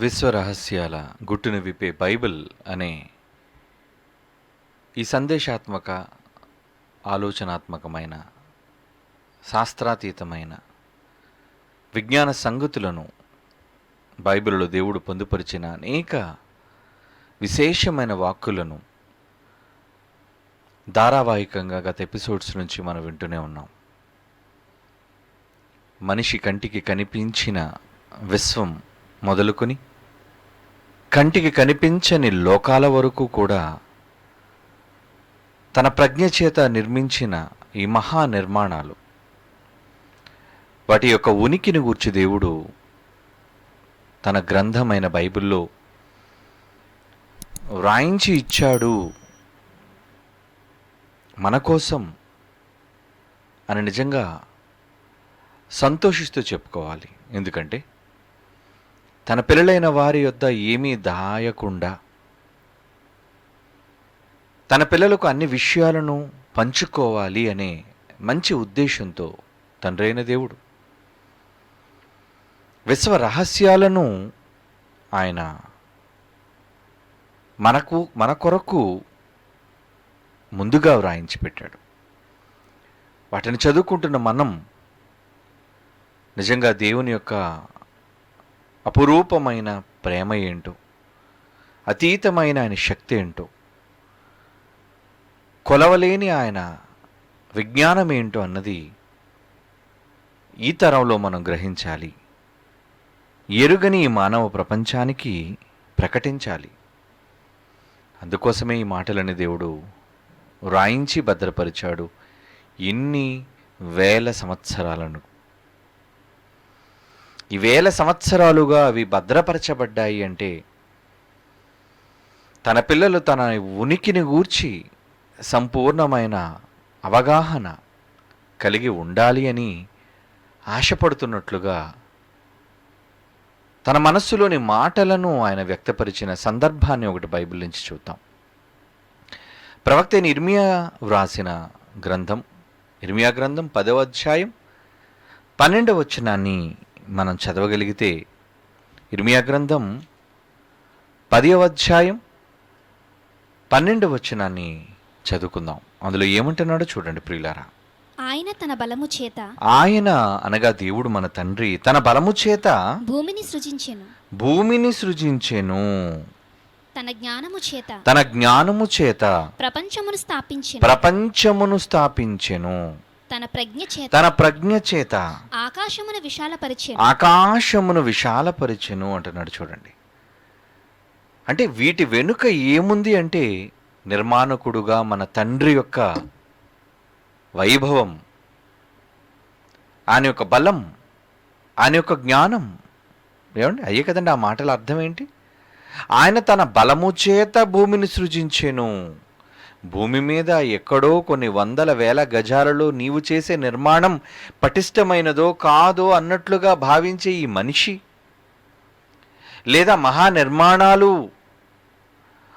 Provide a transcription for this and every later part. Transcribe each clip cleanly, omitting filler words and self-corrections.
విశ్వ రహస్యాల గుట్టును విప్పే బైబిల్ అనే ఈ సందేశాత్మక ఆలోచనాత్మకమైన శాస్త్రాతీతమైన విజ్ఞాన సంగతులను బైబిల్లో దేవుడు పొందుపరిచిన అనేక విశేషమైన వాక్కులను ధారావాహికంగా గత ఎపిసోడ్స్ నుంచి మనం వింటూనే ఉన్నాం. మనిషి కంటికి కనిపించిన విశ్వం మొదలుకొని కంటికి కనిపించని లోకాల వరకు కూడా తన ప్రజ్ఞ చేత నిర్మించిన ఈ మహా నిర్మాణాలు, వాటి యొక్క ఉనికిని గూర్చి దేవుడు తన గ్రంథమైన బైబిల్లో వ్రాయించి ఇచ్చాడు మన కోసం అని నిజంగా సంతోషిస్తూ చెప్పుకోవాలి. ఎందుకంటే తన పిల్లలైన వారి యొద్ద ఏమీ దాయకుండా తన పిల్లలకు అన్ని విషయాలను పంచుకోవాలి అనే మంచి ఉద్దేశంతో తండ్రైన దేవుడు విశ్వ రహస్యాలను ఆయన మన కొరకు ముందుగా వ్రాయించి పెట్టాడు. వాటిని చదువుకుంటున్న మనం నిజంగా దేవుని యొక్క అపురూపమైన ప్రేమ ఏంటో, అతీతమైన ఆయన శక్తి ఏంటో, కొలవలేని ఆయన విజ్ఞానం ఏంటో అన్నది ఈ తరంలో మనం గ్రహించాలి. ఎరుగని ఈ మానవ ప్రపంచానికి ప్రకటించాలి. అందుకోసమే ఈ మాటలని దేవుడు వ్రాయించి భద్రపరిచాడు ఇన్ని వేల సంవత్సరాలను. ఈ వేల సంవత్సరాలుగా అవి భద్రపరచబడ్డాయి అంటే తన పిల్లలు తన ఉనికిని గూర్చి సంపూర్ణమైన అవగాహన కలిగి ఉండాలి అని ఆశపడుతున్నట్లుగా తన మనస్సులోని మాటలను ఆయన వ్యక్తపరిచిన సందర్భాన్ని ఒకటి బైబిల్ నుంచి చూద్దాం. ప్రవక్త అయిన ఇర్మియా వ్రాసిన గ్రంథం, ఇర్మియా గ్రంథం 10వ అధ్యాయం 12వ వచనాన్ని మనం చదవగలిగితే, ఇర్మియా గ్రంథం 10వ అధ్యాయం 12వ వచనాన్ని చదువుకుందాం. అందులో ఏమంటున్నాడో చూడండి ప్రియులారా. ఆయన తన బలము చేత, ఆయన అనగా దేవుడు మన తండ్రి తన బలము చేత భూమిని సృజించెను, తన జ్ఞానము చేత ప్రపంచమును స్థాపించెను, తన ప్రజ్ఞ చేత ఆకాశమును విశాలపరిచెను అంటున్నాడు. చూడండి, అంటే వీటి వెనుక ఏముంది అంటే నిర్మాణకుడుగా మన తండ్రి యొక్క వైభవం, ఆయన యొక్క బలం, ఆయన యొక్క జ్ఞానం. ఏమండి, అయ్యే కదండి ఆ మాటల అర్థం ఏంటి? ఆయన తన బలము చేత భూమిని సృజించెను. భూమి మీద ఎక్కడో కొన్ని వందల వేల గజాలలో నీవు చేసే నిర్మాణం పటిష్టమైనదో కాదో అన్నట్లుగా భావించే ఈ మనిషి, లేదా మహా నిర్మాణాలు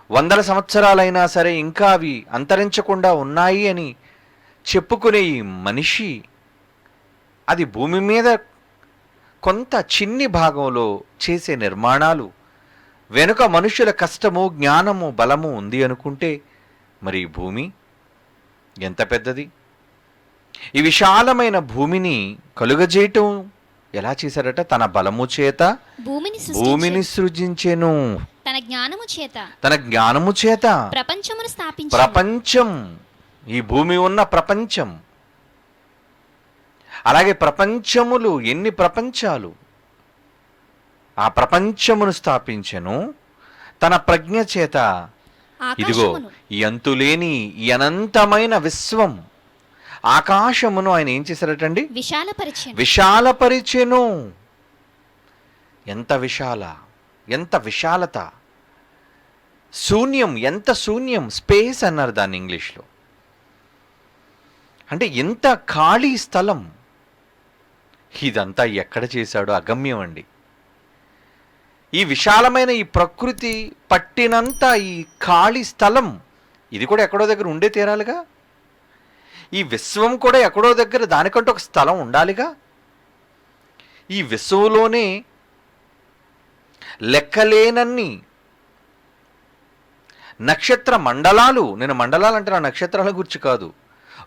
వందల సంవత్సరాలైనా సరే ఇంకా అవి అంతరించకుండా ఉన్నాయి అని చెప్పుకునే ఈ మనిషి, అది భూమి మీద కొంత చిన్ని భాగంలో చేసే నిర్మాణాలు వెనుక మనుషుల కష్టము, జ్ఞానము, బలము ఉంది అనుకుంటే మరి ఈ భూమి ఎంత పెద్దది? ఈ విశాలమైన భూమిని కలుగజేయటం ఎలా చేశారట? తన బలము చేత భూమిని సృజించెను, తన జ్ఞానము చేత ప్రపంచం, ఈ భూమి ఉన్న ప్రపంచం, అలాగే ప్రపంచములు, ఎన్ని ప్రపంచాలు, ఆ ప్రపంచమును స్థాపించెను తన ప్రజ్ఞ చేత. ఇదిగో ఈ అంతులేని ఈ అనంతమైన విశ్వం, ఆకాశమును ఆయన ఏం చేశారటండి? విశాలపరిచెను. ఎంత విశాలత, శూన్యం, ఎంత శూన్యం, స్పేస్ అన్నారు దాన్ని ఇంగ్లీష్లో. అంటే ఎంత ఖాళీ స్థలం. ఇదంతా ఎక్కడ చేశాడో అగమ్యం అండి. ఈ విశాలమైన ఈ ప్రకృతి పట్టినంత ఈ ఖాళీ స్థలం, ఇది కూడా ఎక్కడో దగ్గర ఉండే తీరాలిగా. ఈ విశ్వం కూడా ఎక్కడో దగ్గర దానికంటూ ఒక స్థలం ఉండాలిగా. ఈ విశ్వంలోనే లెక్కలేనన్ని నక్షత్ర మండలాలు, నేను మండలాలు అంటే నా నక్షత్రాల గురించి కాదు,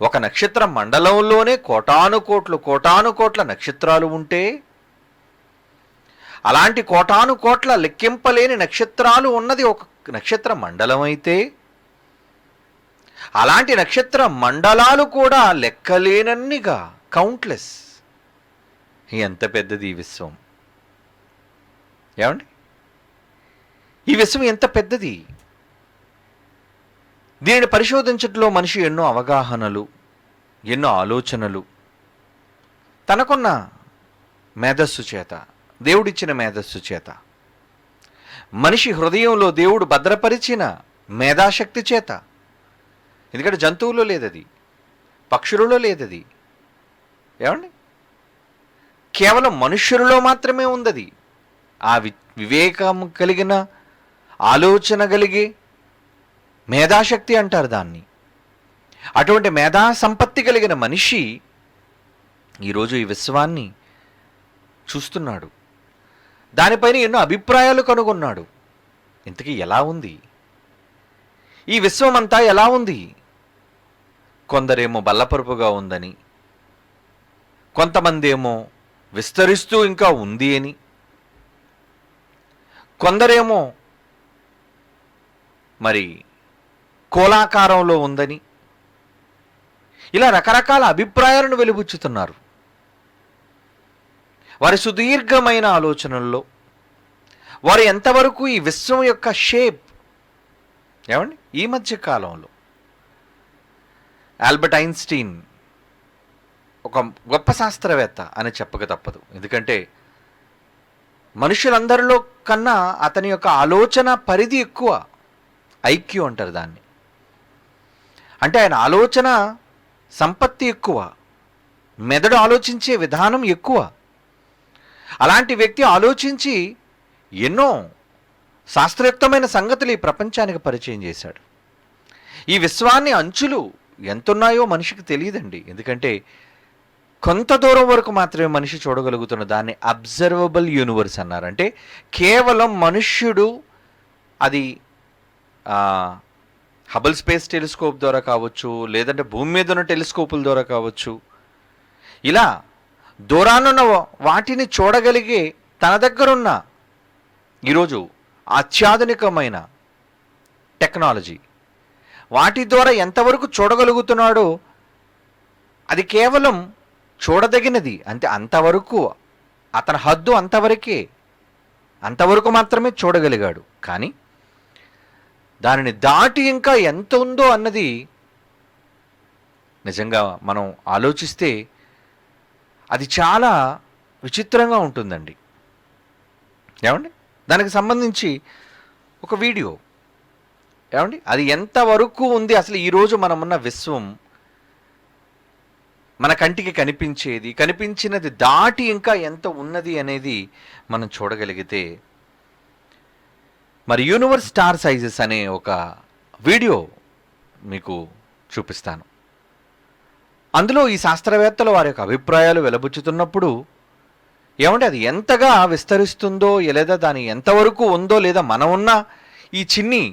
ఒక నక్షత్ర మండలంలోనే కోటాను కోట్ల నక్షత్రాలు ఉంటే, అలాంటి కోటాను కోట్ల లెక్కింపలేని నక్షత్రాలు ఉన్నది ఒక నక్షత్ర మండలం అయితే, అలాంటి నక్షత్ర మండలాలు కూడా లెక్కలేనన్నిగా, కౌంట్లెస్. ఎంత పెద్దది ఈ విశ్వం! ఏమండి, ఈ విశ్వం ఎంత పెద్దది! దీనిని పరిశోధించట్లో మనిషి ఎన్నో అవగాహనలు, ఎన్నో ఆలోచనలు, తనకున్న మేధస్సు చేత, దేవుడిచ్చిన మేధస్సు చేత, మనిషి హృదయంలో దేవుడు భద్రపరిచిన మేధాశక్తి చేత, ఎందుకంటే జంతువుల్లో లేదది, పక్షులలో లేదది, ఏమండి, కేవలం మనుష్యులలో మాత్రమే ఉందది. ఆ వివేకం కలిగిన, ఆలోచన కలిగి, మేధాశక్తి అంటారు దాన్ని. అటువంటి మేధా సంపత్తి కలిగిన మనిషి ఈరోజు ఈ విశ్వాన్ని చూస్తున్నాడు, దానిపైన ఎన్నో అభిప్రాయాలు కనుగొన్నాడు. ఇంతకీ ఎలా ఉంది ఈ విశ్వం అంతా? ఎలా ఉంది? కొందరేమో బల్లపరుపుగా ఉందని, కొంతమంది ఏమో విస్తరిస్తూ ఇంకా ఉంది అని, కొందరేమో మరి కోలాకారంలో ఉందని, ఇలా రకరకాల అభిప్రాయాలను వెలిబుచ్చుతున్నారు. వారి సుదీర్ఘమైన ఆలోచనల్లో వారు ఎంతవరకు ఈ విశ్వం యొక్క షేప్, ఏమండి, ఈ మధ్య కాలంలో ఆల్బర్ట్ ఐన్స్టీన్ ఒక గొప్ప శాస్త్రవేత్త అని చెప్పక తప్పదు. ఎందుకంటే మనుషులందరిలో కన్నా అతని యొక్క ఆలోచన పరిధి ఎక్కువ, ఐక్యూ అంటారు దాన్ని. అంటే ఆయన ఆలోచన సంపత్తి ఎక్కువ, మెదడు ఆలోచించే విధానం ఎక్కువ. అలాంటి వ్యక్తి ఆలోచించి ఎన్నో శాస్త్రయుక్తమైన సంగతులు ఈ ప్రపంచానికి పరిచయం చేశాడు. ఈ విశ్వాన్ని అంచులు ఎంతున్నాయో మనిషికి తెలియదండి. ఎందుకంటే కొంత దూరం వరకు మాత్రమే మనిషి చూడగలుగుతున్న దాన్ని అబ్జర్వబుల్ యూనివర్స్ అన్నారు. అంటే కేవలం మనుష్యుడు అది హబుల్ స్పేస్ టెలిస్కోప్ ద్వారా కావచ్చు, లేదంటే భూమి మీద ఉన్న టెలిస్కోపుల ద్వారా కావచ్చు, ఇలా దూరానున్న వాటిని చూడగలిగే తన దగ్గరున్న ఈరోజు అత్యాధునికమైన టెక్నాలజీ వాటి ద్వారా ఎంతవరకు చూడగలుగుతున్నాడో అది కేవలం చూడదగినది. అంటే అంతవరకు అతని హద్దు అంతవరకు మాత్రమే చూడగలిగాడు. కానీ దానిని దాటి ఇంకా ఎంత ఉందో అన్నది నిజంగా మనం ఆలోచిస్తే అది చాలా విచిత్రంగా ఉంటుందండి. ఏమండి, దానికి సంబంధించి ఒక వీడియో, ఏమండి, అది ఎంతవరకు ఉంది అసలు ఈరోజు మనమున్న విశ్వం, మన కంటికి కనిపించినది దాటి ఇంకా ఎంత ఉన్నది అనేది మనం చూడగలిగితే, మరి యూనివర్స్ స్టార్ సైజెస్ అనే ఒక వీడియో మీకు చూపిస్తాను. అందులో ఈ శాస్త్రవేత్తలు వారి యొక్క అభిప్రాయాలు వెలబుచ్చుతున్నప్పుడు, ఏమంటే అది ఎంతగా విస్తరిస్తుందో, లేదా దాని ఎంతవరకు ఉందో, లేదా మనం ఉన్న ఈ చిన్ని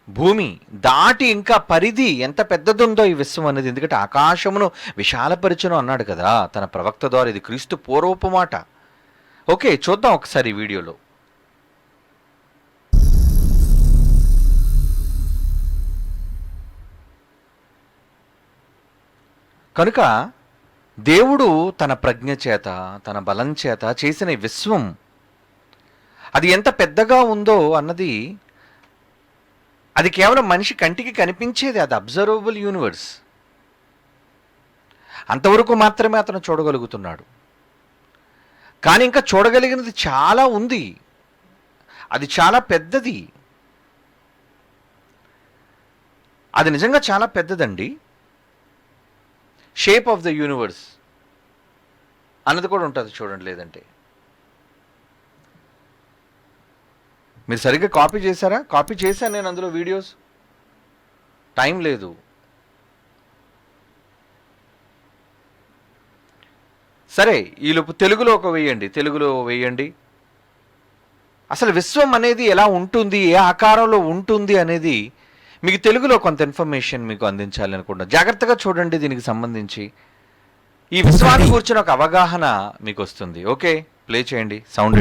భూమి దాటి ఇంకా పరిధి ఎంత పెద్దదుందో ఈ విశ్వం అనేది. ఎందుకంటే ఆకాశమును విశాలపరచును అన్నాడు కదా తన ప్రవక్త ద్వారా. ఇది క్రీస్తు పూర్వపు మాట. ఓకే, చూద్దాం ఒకసారి ఈ వీడియోలో. కనుక దేవుడు తన ప్రజ్ఞ చేత, తన బలం చేత చేసిన ఈ విశ్వం అది ఎంత పెద్దగా ఉందో అన్నది, అది కేవలం మనిషి కంటికి కనిపించేది, అది అబ్జర్వబుల్ యూనివర్స్. అంతవరకు మాత్రమే అతను చూడగలుగుతున్నాడు. కానీ ఇంకా చూడగలిగినది చాలా ఉంది, అది చాలా పెద్దది. అది నిజంగా చాలా పెద్దదండి. షేప్ ఆఫ్ ద యూనివర్స్ అన్నది కూడా ఉంటుంది చూడండి. లేదంటే మీరు సరిగ్గా కాపీ చేశారా? కాపీ చేశాను నేను అందులో వీడియోస్, టైం లేదు. సరే, ఈలోపు తెలుగులో వేయండి. అసలు విశ్వం అనేది ఎలా ఉంటుంది, ఏ ఆకారంలో ఉంటుంది అనేది మీకు తెలుగులో కొంత ఇన్ఫర్మేషన్ మీకు అందించాలి అనుకుంటున్నాను. జాగ్రత్తగా చూడండి, దీనికి సంబంధించి ఈ విశ్వాన్ని కూర్చుని ఒక అవగాహన మీకు వస్తుంది. ఓకే, ప్లే చేయండి సౌండ్.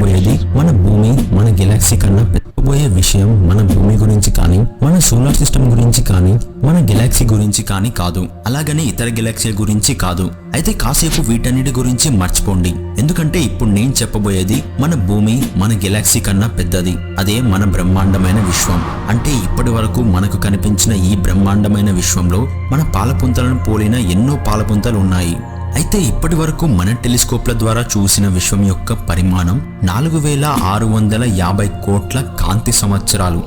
మన భూమి మన గెలాక్సీ కన్నా పెద్దబోయే విషయం మన భూమి గురించి కానీ, మన సోలార్ సిస్టమ్ గురించి కానీ, మన గెలాక్సీ గురించి కానీ కాదు, అలాగని ఇతర గెలాక్సీ గురించి కాదు. అయితే కాసేపు వీటన్నిటి గురించి మర్చిపోండి, ఎందుకంటే ఇప్పుడు నేను చెప్పబోయేది మన భూమి మన గెలాక్సీ కన్నా పెద్దది. అదే మన బ్రహ్మాండమైన విశ్వం. అంటే ఇప్పటి వరకు మనకు కనిపించిన ఈ బ్రహ్మాండమైన విశ్వంలో మన పాలపుంతలను పోలిన ఎన్నో పాలపుంతలు ఉన్నాయి. అయితే ఇప్పటి వరకు మన టెలిస్కోప్ల ద్వారా చూసిన విశ్వం యొక్క పరిమాణం 4650 కోట్ల కాంతి సంవత్సరాలు.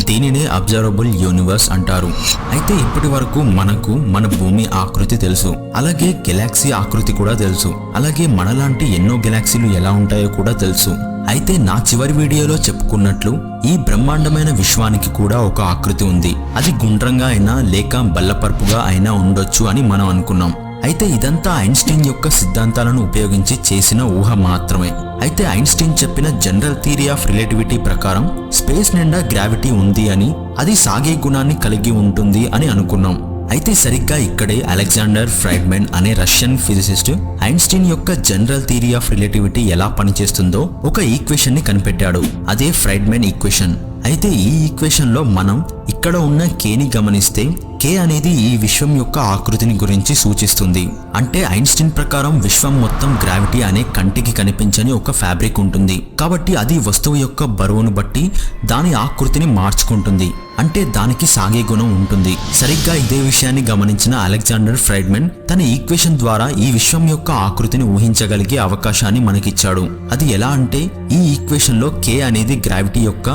దీనినే అబ్జర్వబుల్ యూనివర్స్ అంటారు. అయితే ఇప్పటి వరకు మనకు మన భూమి ఆకృతి తెలుసు, అలాగే గెలాక్సీ ఆకృతి కూడా తెలుసు, అలాగే మనలాంటి ఎన్నో గెలాక్సీలు ఎలా ఉంటాయో కూడా తెలుసు. అయితే నా చివరి వీడియోలో చెప్పుకున్నట్లు ఈ బ్రహ్మాండమైన విశ్వానికి కూడా ఒక ఆకృతి ఉంది. అది గుండ్రంగా అయినా లేక బల్లపరుపుగా అయినా ఉండొచ్చు అని మనం అనుకున్నాం. అయితే ఇదంతా ఐన్స్టీన్ యొక్క సిద్ధాంతాలను ఉపయోగించి చేసిన ఊహ మాత్రమే. అయితే ఐన్స్టీన్ చెప్పిన జనరల్ థియరీ ఆఫ్ రిలేటివిటీ ప్రకారం స్పేస్ నిండా గ్రావిటీ ఉంది అని, అది సాగే గుణాన్ని కలిగి ఉంటుంది అని అనుకున్నాం. అయితే సరిగ్గా ఇక్కడే అలెగ్జాండర్ ఫ్రైడ్మెన్ అనే రష్యన్ ఫిజిసిస్ట్ ఐన్స్టీన్ యొక్క జనరల్ థియరీ ఆఫ్ రిలేటివిటీ ఎలా పనిచేస్తుందో ఒక ఈక్వేషన్ ని కనిపెట్టాడు. అదే ఫ్రైడ్మెన్ ఈక్వేషన్. అయితే ఈ ఈక్వేషన్ లో మనం ఇక్కడ ఉన్న కేని గమనిస్తే కే అనేది ఈ విశ్వం యొక్క ఆకృతిని గురించి సూచిస్తుంది. అంటే ఐన్స్టీన్ ప్రకారం విశ్వం మొత్తం గ్రావిటీ అనే కంటికి కనిపించని ఒక ఫ్యాబ్రిక్ ఉంటుంది. కాబట్టి అది వస్తువు యొక్క బరువును బట్టి దాని ఆకృతిని మార్చుకుంటుంది. అంటే దానికి సాగే గుణం ఉంటుంది. సరిగ్గా ఇదే విషయాన్ని గమనించిన అలెగ్జాండర్ ఫ్రైడ్మెన్ తన ఈక్వేషన్ ద్వారా ఈ విశ్వం యొక్క ఆకృతిని ఊహించగలిగే అవకాశాన్ని మనకిచ్చాడు. అది ఎలా అంటే ఈ ఈక్వేషన్ లో కే అనేది గ్రావిటీ యొక్క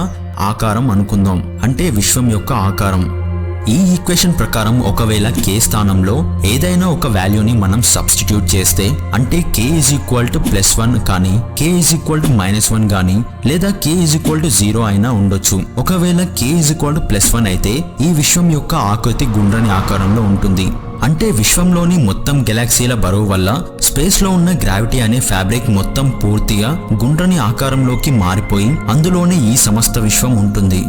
ఆకారం అనుకుందాం, అంటే విశ్వం యొక్క ఆకారం. ఈ ఈక్వేషన్ ప్రకారం ఒకవేళ కే స్థానంలో ఏదైనా ఒక వాల్యూని మనం సబ్స్టిట్యూట్ చేస్తే, అంటే k = +1 కానీ k = -1 కానీ లేదా k = 0 అయినా ఉండొచ్చు. ఒకవేళ k = +1 అయితే ఈ విశ్వం యొక్క ఆకృతి గుండ్రని ఆకారంలో ఉంటుంది. అంటే విశ్వంలోని మొత్తం గెలాక్సీల బరువు వల్ల స్పేస్ లో ఉన్న గ్రావిటీ అనే ఫ్యాబ్రిక్ మొత్తం పూర్తిగా గుండ్రని ఆకారంలోకి మారిపోయి అందులోనే ఈ సమస్త విశ్వం ఉంటుంది.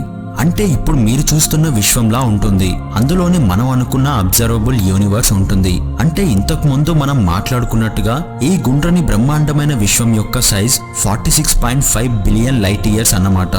అంటే ఇప్పుడు మీరు చూస్తున్న విశ్వంలా ఉంటుంది. అందులోనే మనం అనుకున్న అబ్జర్వబుల్ యూనివర్స్ ఉంటుంది. అంటే ఇంతకు ముందు మనం మాట్లాడుకున్నట్టుగా ఈ గుండ్రని బ్రహ్మాండమైన విశ్వం యొక్క సైజ్ 46.5 బిలియన్ లైట్ ఇయర్స్ అన్నమాట.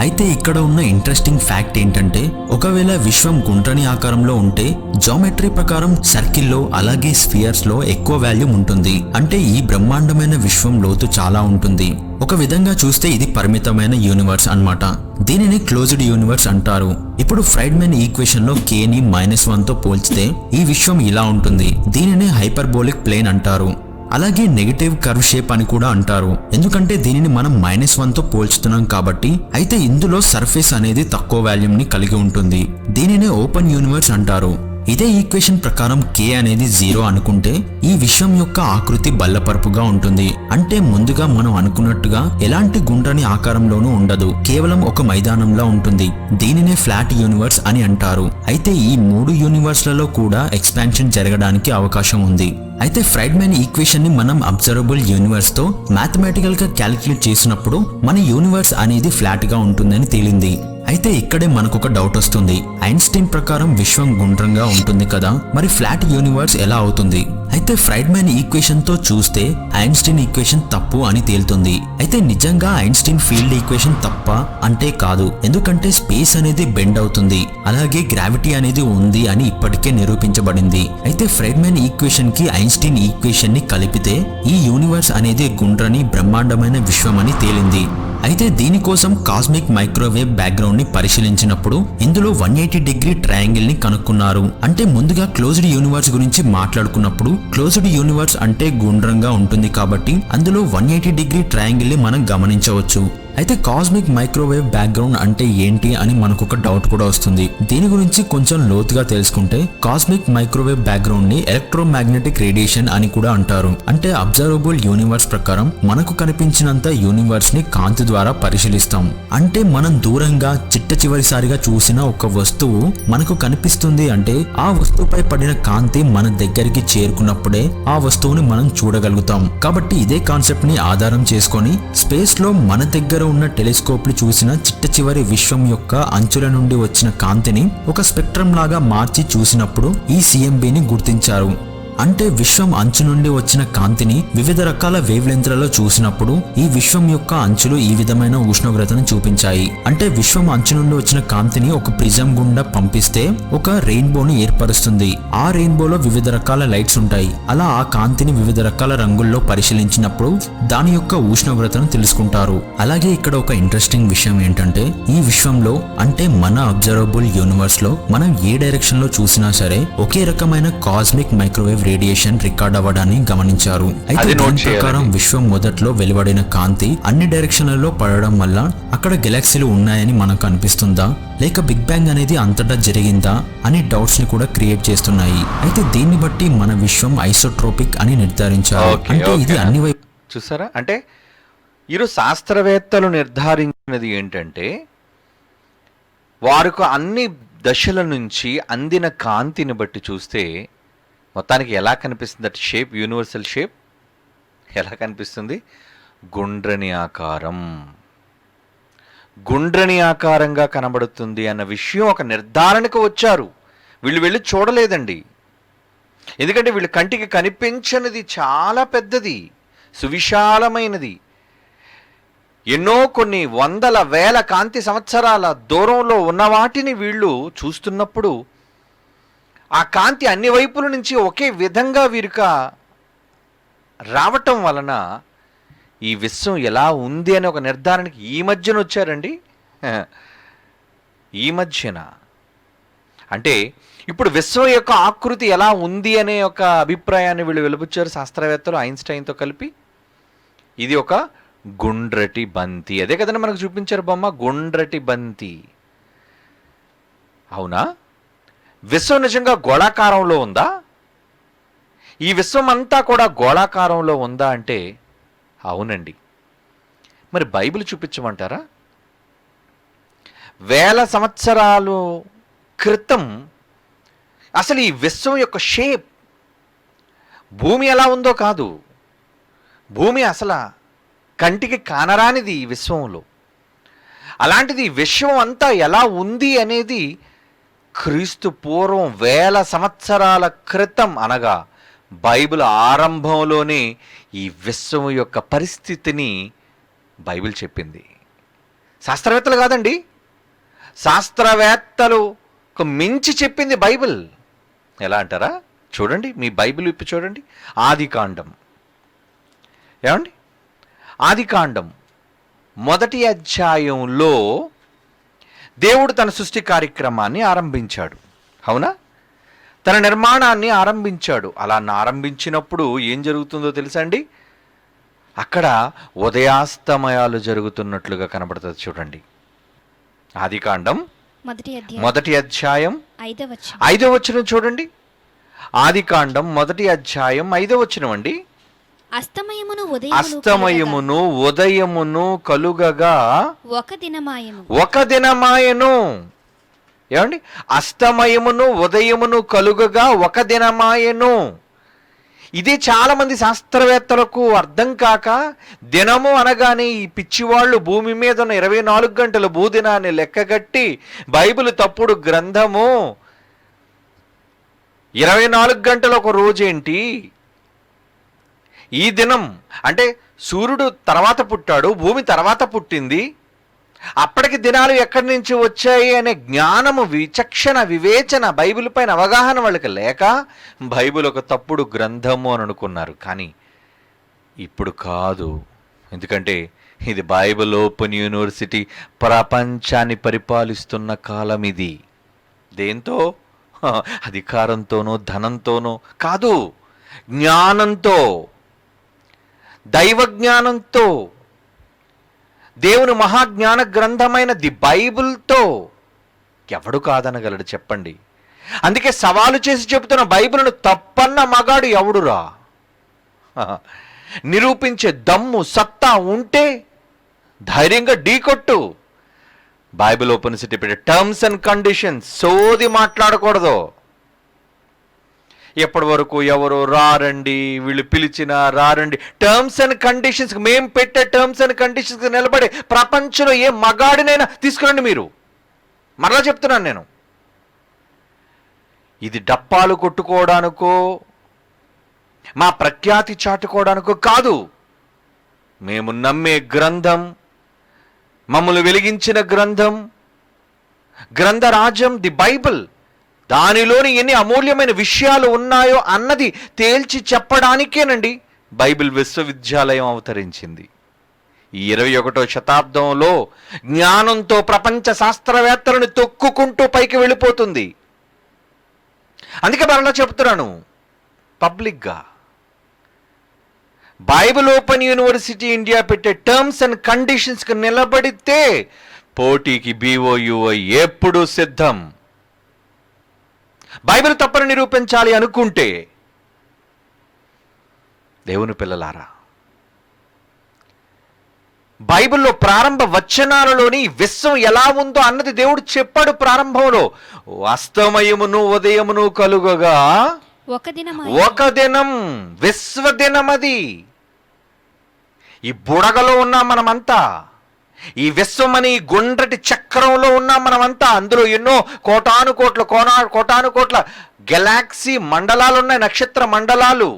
అయితే ఇక్కడ ఉన్న ఇంట్రెస్టింగ్ ఫ్యాక్ట్ ఏంటంటే ఒకవేళ విశ్వం గుండ్రని ఆకారంలో ఉంటే జామెట్రీ ప్రకారం సర్కిల్లో అలాగే స్ఫియర్స్ లో ఎక్కువ వాల్యూమ్ ఉంటుంది. అంటే ఈ బ్రహ్మాండమైన విశ్వం లోతు చాలా ఉంటుంది. ఒక విధంగా చూస్తే ఇది పరిమితమైన యూనివర్స్ అన్నమాట. దీనిని క్లోజ్డ్ యూనివర్స్ అంటారు. ఇప్పుడు ఫ్రైడ్మెన్ ఈక్వేషన్ లో k ని -1 తో పోల్చితే ఈ విశ్వం ఇలా ఉంటుంది. దీనిని హైపర్బోలిక్ ప్లేన్ అంటారు. అలాగే నెగటివ్ కర్వ్ షేప్ అని కూడా అంటారు, ఎందుకంటే దీనిని మనం -1 తో పోల్చుతున్నాం కాబట్టి. అయితే ఇందులో సర్ఫేస్ అనేది తక్కువ వాల్యూమ్ ని కలిగి ఉంటుంది. దీనినే ఓపెన్ యూనివర్స్ అంటారు. ఇదే ఈక్వేషన్ ప్రకారం k అనేది 0 అనుకుంటే ఈ విశ్వం యొక్క ఆకృతి బల్లపరుపుగా ఉంటుంది. అంటే ముందుగా మనం అనుకున్నట్టుగా ఎలాంటి గుండ్రని ఆకారంలోనూ ఉండదు, కేవలం ఒక మైదానంలా ఉంటుంది. దీనినే ఫ్లాట్ యూనివర్స్ అని అంటారు. అయితే ఈ 3 యూనివర్స్లలో కూడా ఎక్స్పాన్షన్ జరగడానికి అవకాశం ఉంది. అయితే ఫ్రైడ్మెన్ ఈక్వేషన్ ని మనం అబ్జర్వబుల్ యూనివర్స్ తో మ్యాథమెటికల్ గా క్యాలిక్యులేట్ చేసినప్పుడు మన యూనివర్స్ అనేది ఫ్లాట్ గా ఉంటుందని తేలింది. అయితే ఇక్కడే మనకు ఒక డౌట్ వస్తుంది. ఐన్స్టీన్ ప్రకారం విశ్వం గుండ్రంగా ఉంటుంది కదా, మరి ఫ్లాట్ యూనివర్స్ ఎలా అవుతుంది? అయితే ఫ్రైడ్మెన్ ఈక్వేషన్ తో చూస్తే ఐన్స్టీన్ ఈక్వేషన్ తప్పు అని తేలుతుంది. అయితే నిజంగా ఐన్స్టీన్ ఫీల్డ్ ఈక్వేషన్ తప్ప అంటే కాదు, ఎందుకంటే స్పేస్ అనేది బెండ్ అవుతుంది, అలాగే గ్రావిటీ అనేది ఉంది అని ఇప్పటికే నిరూపించబడింది. అయితే ఫ్రైడ్మెన్ ఈక్వేషన్ కి ఐన్స్టీన్ ఈక్వేషన్ ని కలిపితే ఈ యూనివర్స్ అనేది గుండ్రని బ్రహ్మాండమైన విశ్వం అని తేలింది. అయితే దీనికోసం కాస్మిక్ మైక్రోవేవ్ బ్యాక్గ్రౌండ్ ని పరిశీలించినప్పుడు ఇందులో 180 డిగ్రీ ట్రయాంగిల్ ని కనుక్కున్నారు. అంటే ముందుగా క్లోజ్డ్ యూనివర్స్ గురించి మాట్లాడుకున్నప్పుడు క్లోజ్డ్ యూనివర్స్ అంటే గుండ్రంగా ఉంటుంది కాబట్టి అందులో 180 డిగ్రీ ట్రయాంగిల్ ని మనం గమనించవచ్చు. అయితే కాస్మిక్ మైక్రోవేవ్ బ్యాక్గ్రౌండ్ అంటే ఏంటి అని మనకు ఒక డౌట్ కూడా వస్తుంది. దీని గురించి కొంచెం లోతుగా తెలుసుకుంటే కాస్మిక్ మైక్రోవేవ్ బ్యాక్గ్రౌండ్ ని ఎలక్ట్రోమాగ్నెటిక్ రేడియేషన్ అని కూడా అంటారు. అంటే అబ్జర్వబుల్ యూనివర్స్ ప్రకారం మనకు కనిపించినంత యూనివర్స్ ని కాంతి ద్వారా పరిశీలిస్తాం. అంటే మనం దూరంగా చిట్ట చివరిసారిగా చూసిన ఒక వస్తువు మనకు కనిపిస్తుంది అంటే ఆ వస్తువుపై పడిన కాంతి మన దగ్గరికి చేరుకున్నప్పుడే ఆ వస్తువుని మనం చూడగలుగుతాం. కాబట్టి ఇదే కాన్సెప్ట్ ని ఆధారం చేసుకొని స్పేస్ లో మన దగ్గర ఉన్న టెలిస్కోప్లు చూసిన చిట్ట చివరి విశ్వం యొక్క అంచుల నుండి వచ్చిన కాంతిని ఒక స్పెక్ట్రమ్ లాగా మార్చి చూసినప్పుడు ఈ CMBని గుర్తించారు. అంటే విశ్వం అంచు నుండి వచ్చిన కాంతిని వివిధ రకాల వేవ్ లెంత్లలో చూసినప్పుడు ఈ విశ్వం యొక్క అంచులు ఈ విధమైన ఉష్ణోగ్రతను చూపించాయి. అంటే విశ్వం అంచు నుండి వచ్చిన కాంతిని ఒక ప్రిజం గుండా పంపిస్తే ఒక రెయిన్బోను ఏర్పరుస్తుంది. ఆ రెయిన్బోలో వివిధ రకాల లైట్స్ ఉంటాయి. అలా ఆ కాంతిని వివిధ రకాల రంగుల్లో పరిశీలించినప్పుడు దాని యొక్క ఉష్ణోగ్రతను తెలుసుకుంటారు. అలాగే ఇక్కడ ఒక ఇంట్రెస్టింగ్ విషయం ఏంటంటే ఈ విశ్వంలో అంటే మన అబ్జర్వబుల్ యూనివర్స్ లో మనం ఏ డైరెక్షన్ లో చూసినా సరే ఒకే రకమైన కాస్మిక్ మైక్రోవేవ్ రేడియేషన్ రికార్డ్ అవ్వడాన్ని గమనించారు. అయితే దాని ప్రకారం విశ్వం మొదట్లో వెలువడిన కాంతి అన్ని డైరెక్షన్లలో పడడం వల్ల అక్కడ గెలాక్సీలు ఉన్నాయని మనకు అనిపిస్తుందా, లేక బిగ్ బ్యాంగ్ అనేది అంతటా జరిగిందా అని డౌట్స్ ని కూడా క్రియేట్ చేస్తున్నాయి. అయితే దీన్ని బట్టి మన విశ్వం ఐసోట్రోపిక్ అని నిర్ధారించారు. అంటే ఇది అన్ని వైపు చూసారా, అంటే ఈరోజు శాస్త్రవేత్తలు నిర్ధారించినది ఏంటంటే వారికి అన్ని దశల నుంచి అందిన కాంతిని బట్టి చూస్తే మొత్తానికి ఎలా కనిపిస్తుంది అంటే షేప్, యూనివర్సల్ షేప్ ఎలా కనిపిస్తుంది? గుండ్రని ఆకారం, గుండ్రని ఆకారంగా కనబడుతుంది అన్న విషయం ఒక నిర్ధారణకు వచ్చారు. వీళ్ళు వెళ్ళి చూడలేదండి, ఎందుకంటే వీళ్ళ కంటికి కనిపించనిది చాలా పెద్దది, సువిశాలమైనది. ఎన్నో కొన్ని వందల వేల కాంతి సంవత్సరాల దూరంలో ఉన్న వాటిని వీళ్ళు చూస్తున్నప్పుడు ఆ కాంతి అన్ని వైపుల నుంచి ఒకే విధంగా వీరిక రావటం వలన ఈ విశ్వం ఎలా ఉంది అనే ఒక నిర్ధారణకి ఈ మధ్యన వచ్చారండి. ఈ మధ్యన అంటే ఇప్పుడు విశ్వం యొక్క ఆకృతి ఎలా ఉంది అనే ఒక అభిప్రాయాన్ని వీళ్ళు వెలుబుచ్చారు శాస్త్రవేత్తలు ఐన్స్టైన్తో కలిపి. ఇది ఒక గుండ్రటి బంతి, అదే కదండి మనకు చూపించారు బొమ్మ, గుండ్రటి బంతి. అవునా? విశ్వం నిజంగా గోళాకారంలో ఉందా? ఈ విశ్వం అంతా కూడా గోళాకారంలో ఉందా అంటే అవునండి. మరి బైబిల్ చూపించమంటారా? వేల సంవత్సరాలు క్రితం అసలు ఈ విశ్వం యొక్క షేప్, భూమి ఎలా ఉందో కాదు, భూమి అసలు కంటికి కానరానిది ఈ విశ్వంలో. అలాంటిది విశ్వం అంతా ఎలా ఉంది అనేది క్రీస్తు పూర్వం వేల సంవత్సరాల క్రితం అనగా బైబిల్ ఆరంభంలోనే ఈ విశ్వం యొక్క పరిస్థితిని బైబిల్ చెప్పింది. శాస్త్రవేత్తలు కాదండి, శాస్త్రవేత్తలకు మించి చెప్పింది బైబిల్. ఎలా అంటారా? చూడండి, మీ బైబిల్ విప్పి చూడండి. ఆదికాండం, ఏమండి, ఆదికాండం 1వ అధ్యాయంలో దేవుడు తన సృష్టి కార్యక్రమాన్ని ఆరంభించాడు. అవునా? తన నిర్మాణాన్ని ఆరంభించాడు. అలా ఆరంభించినప్పుడు ఏం జరుగుతుందో తెలుసా అండి? అక్కడ ఉదయాస్తమయాలు జరుగుతున్నట్లుగా కనబడుతుంది. చూడండి, ఆదికాండం 1వ అధ్యాయం 5వ వచనం చూడండి. ఆదికాండం 1వ అధ్యాయం 5వ వచనం అండి. అస్తమయమును ఉదయమును కలుగగా ఒక దినమాయను. ఏమండి? అస్తమయమును ఉదయమును కలుగగా ఒక దినమాయను. ఇది చాలా మంది శాస్త్రవేత్తలకు అర్థం కాక దినము అనగానే ఈ పిచ్చివాళ్ళు భూమి మీద ఉన్న 24 గంటల భూదినాన్ని లెక్కగట్టి బైబిల్ తప్పుడు గ్రంథము, 24 గంటలు ఒక రోజేంటి, ఈ దినం అంటే సూర్యుడు తర్వాత పుట్టాడు, భూమి తర్వాత పుట్టింది, అప్పటికి దినాలు ఎక్కడి నుంచి వచ్చాయి అనే జ్ఞానము, విచక్షణ, వివేచన, బైబిల్ పైన అవగాహన వాళ్ళకి లేక బైబిల్ ఒక తప్పుడు గ్రంథము అని అనుకున్నారు. కానీ ఇప్పుడు కాదు, ఎందుకంటే ఇది బైబిల్ ఓపెన్ యూనివర్సిటీ ప్రపంచాన్ని పరిపాలిస్తున్న కాలం ఇది. దేంతో? అధికారంతోనో ధనంతోనో కాదు, జ్ఞానంతో, దైవ జ్ఞానంతో, దేవుని మహాజ్ఞాన గ్రంథమైన ది బైబిల్తో ఎవడు కాదనగలడు చెప్పండి? అందుకే సవాలు చేసి చెబుతున్న బైబిల్ను తప్పన్న మగాడు ఎవడురా? నిరూపించే దమ్ము, సత్తా ఉంటే ధైర్యంగా ఢీకొట్టు. బైబిల్ ఓపెన్ సిటీ పెట్టి టర్మ్స్ అండ్ కండిషన్స్ సోది మాట్లాడకూడదు. ఎప్పటి వరకు ఎవరు రారండి, వీళ్ళు పిలిచినా రారండి. టర్మ్స్ అండ్ కండిషన్స్, మేము పెట్టే టర్మ్స్ అండ్ కండిషన్స్ నిలబడి ప్రపంచంలో ఏ మగాడినైనా తీసుకురండి మీరు. మరలా చెప్తున్నాను నేను, ఇది డప్పాలు కొట్టుకోవడానికో మా ప్రఖ్యాతి చాటుకోవడానికో కాదు. మేము నమ్మే గ్రంథం, మమ్మల్ని వెలిగించిన గ్రంథం, గ్రంథరాజ్యం ది బైబిల్, దానిలోని ఎన్ని అమూల్యమైన విషయాలు ఉన్నాయో అన్నది తేల్చి చెప్పడానికేనండి బైబిల్ విశ్వవిద్యాలయం అవతరించింది. ఈ 21వ శతాబ్దంలో జ్ఞానంతో ప్రపంచ శాస్త్రవేత్తలను తొక్కుకుంటూ పైకి వెళ్ళిపోతుంది. అందుకే మరలా చెప్తున్నాను పబ్లిక్గా, బైబిల్ ఓపెన్ యూనివర్సిటీ ఇండియా పెట్టే టర్మ్స్ అండ్ కండిషన్స్కి నిలబడితే పోటీకి BOUI ఎప్పుడూ సిద్ధం. బైబిల్ తప్పని నిరూపించాలి అనుకుంటే, దేవుని పిల్లలారా, బైబిల్లో ప్రారంభ వచనాలలోని విశ్వం ఎలా ఉందో అన్నది దేవుడు చెప్పాడు. ప్రారంభంలో అస్తమయమును ఉదయమును కలుగగా ఒక దినం, విశ్వదినమది. ఈ బుడగలో ఉన్నాం మనమంతా, ఈ విశ్వమని గుండ్రటి చక్రంలో ఉన్నాం మనమంతా. అందులో ఎన్నో కోటాను కోట్ల గెలాక్సీ మండలాలు ఉన్నాయి, నక్షత్ర మండలాలు.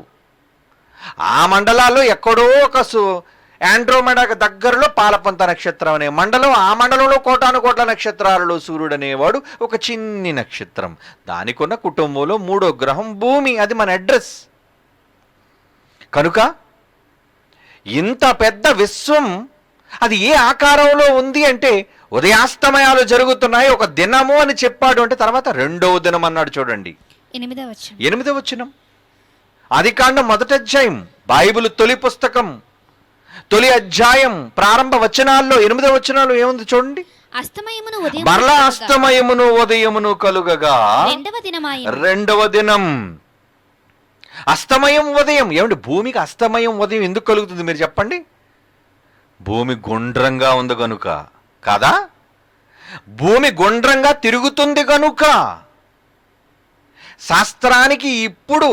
ఆ మండలాల్లో ఎక్కడో ఒక ఆండ్రోమెడా దగ్గరలో పాలపంత నక్షత్రం అనే మండలం, ఆ మండలంలో కోటాను కోట్ల నక్షత్రాలలో సూర్యుడు అనేవాడు ఒక చిన్ని నక్షత్రం. దానికున్న కుటుంబంలో 3వ గ్రహం భూమి, అది మన అడ్రస్. కనుక ఇంత పెద్ద విశ్వం అది ఏ ఆకారంలో ఉంది అంటే, ఉదయాస్తమయాలు జరుగుతున్నాయి, ఒక దినము అని చెప్పాడు అంటే తర్వాత 2వ దినం అన్నాడు. చూడండి 8వ వచనం, ఆదికాండం 1వ అధ్యాయం, బైబిల్ తొలి పుస్తకం, తొలి అధ్యాయం, ప్రారంభ వచనాల్లో 8వ వచనాలు ఏముంది చూడండి. మరలా అస్తమయమును ఉదయమును కలుగగా 2వ దినం. అస్తమయం ఉదయం ఏమండి? భూమికి అస్తమయం ఉదయం ఎందుకు కలుగుతుంది మీరు చెప్పండి? భూమి గుండ్రంగా ఉంది గనుక కాదా? భూమి గుండ్రంగా తిరుగుతుంది గనుక. శాస్త్రానికి ఇప్పుడు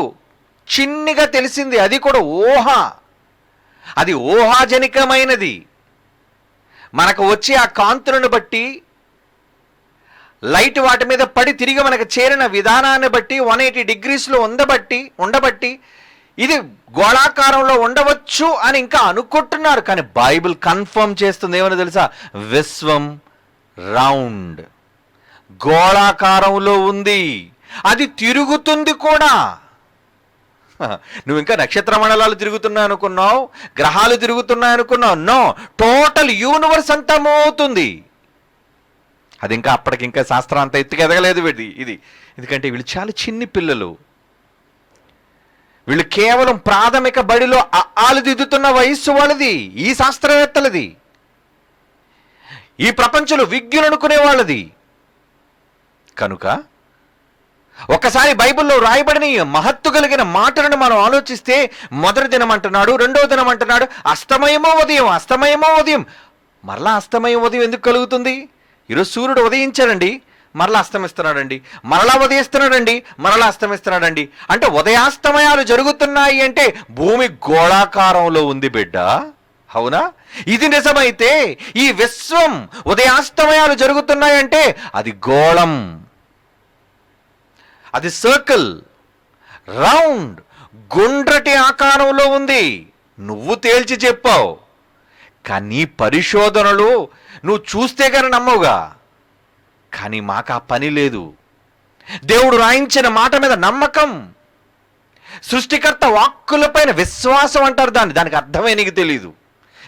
చిన్నిగా తెలిసింది, అది కూడా ఊహ, అది ఊహాజనికమైనది. మనకు వచ్చే ఆ కాంతులను బట్టి, లైట్ వాటి మీద పడి తిరిగి మనకు చేరిన విధానాన్ని బట్టి 180 డిగ్రీస్లో ఉండబట్టి ఇది గోళాకారంలో ఉండవచ్చు అని ఇంకా అనుకుంటున్నారు. కానీ బైబిల్ కన్ఫర్మ్ చేస్తుంది ఏమని తెలుసా? విశ్వం రౌండ్, గోళాకారంలో ఉంది, అది తిరుగుతుంది కూడా. నువ్వు ఇంకా నక్షత్ర మండలాలు తిరుగుతున్నాయి అనుకున్నావు, గ్రహాలు తిరుగుతున్నాయి అనుకున్నావు. నో, టోటల్ యూనివర్స్ అంతా మోగుతుంది. అది ఇంకా అప్పటికింకా శాస్త్రం అంతా ఎత్తుకెదగలేదు ఇది. ఎందుకంటే వీళ్ళు చాలా చిన్ని పిల్లలు, వీళ్ళు కేవలం ప్రాథమిక బడిలో ఆలు దిద్దుతున్న వయస్సు వాళ్ళది, ఈ శాస్త్రవేత్తలది, ఈ ప్రపంచంలో విజ్ఞులు అనుకునే వాళ్ళది. కనుక ఒకసారి బైబిల్లో రాయబడిన మహత్తు కలిగిన మాటలను మనం ఆలోచిస్తే, మొదటి దినం అంటున్నాడు, 2వ దినం అంటున్నాడు, అస్తమయమో ఉదయం. మరలా అస్తమయం ఉదయం ఎందుకు కలుగుతుంది? ఈరోజు సూర్యుడు ఉదయించాడండి, మరలా అస్తమిస్తున్నాడండి, మరలా ఉదయిస్తున్నాడండి, మరలా అస్తమిస్తున్నాడండి. అంటే ఉదయాస్తమయాలు జరుగుతున్నాయి అంటే భూమి గోళాకారంలో ఉంది బిడ్డ. అవునా? ఇది నిజమైతే ఈ విశ్వం ఉదయాస్తమయాలు జరుగుతున్నాయంటే అది గోళం, అది సర్కిల్, రౌండ్, గుండ్రటి ఆకారంలో ఉంది. నువ్వు తేల్చి చెప్పావు, కానీ పరిశోధనలు నువ్వు చూస్తే కానీ నమ్మవుగా. కానీ మాకు ఆ పని లేదు. దేవుడు రాయించిన మాట మీద నమ్మకం, సృష్టికర్త వాక్కులపైన విశ్వాసం అంటారు దానికి అర్థమే నీకు తెలీదు.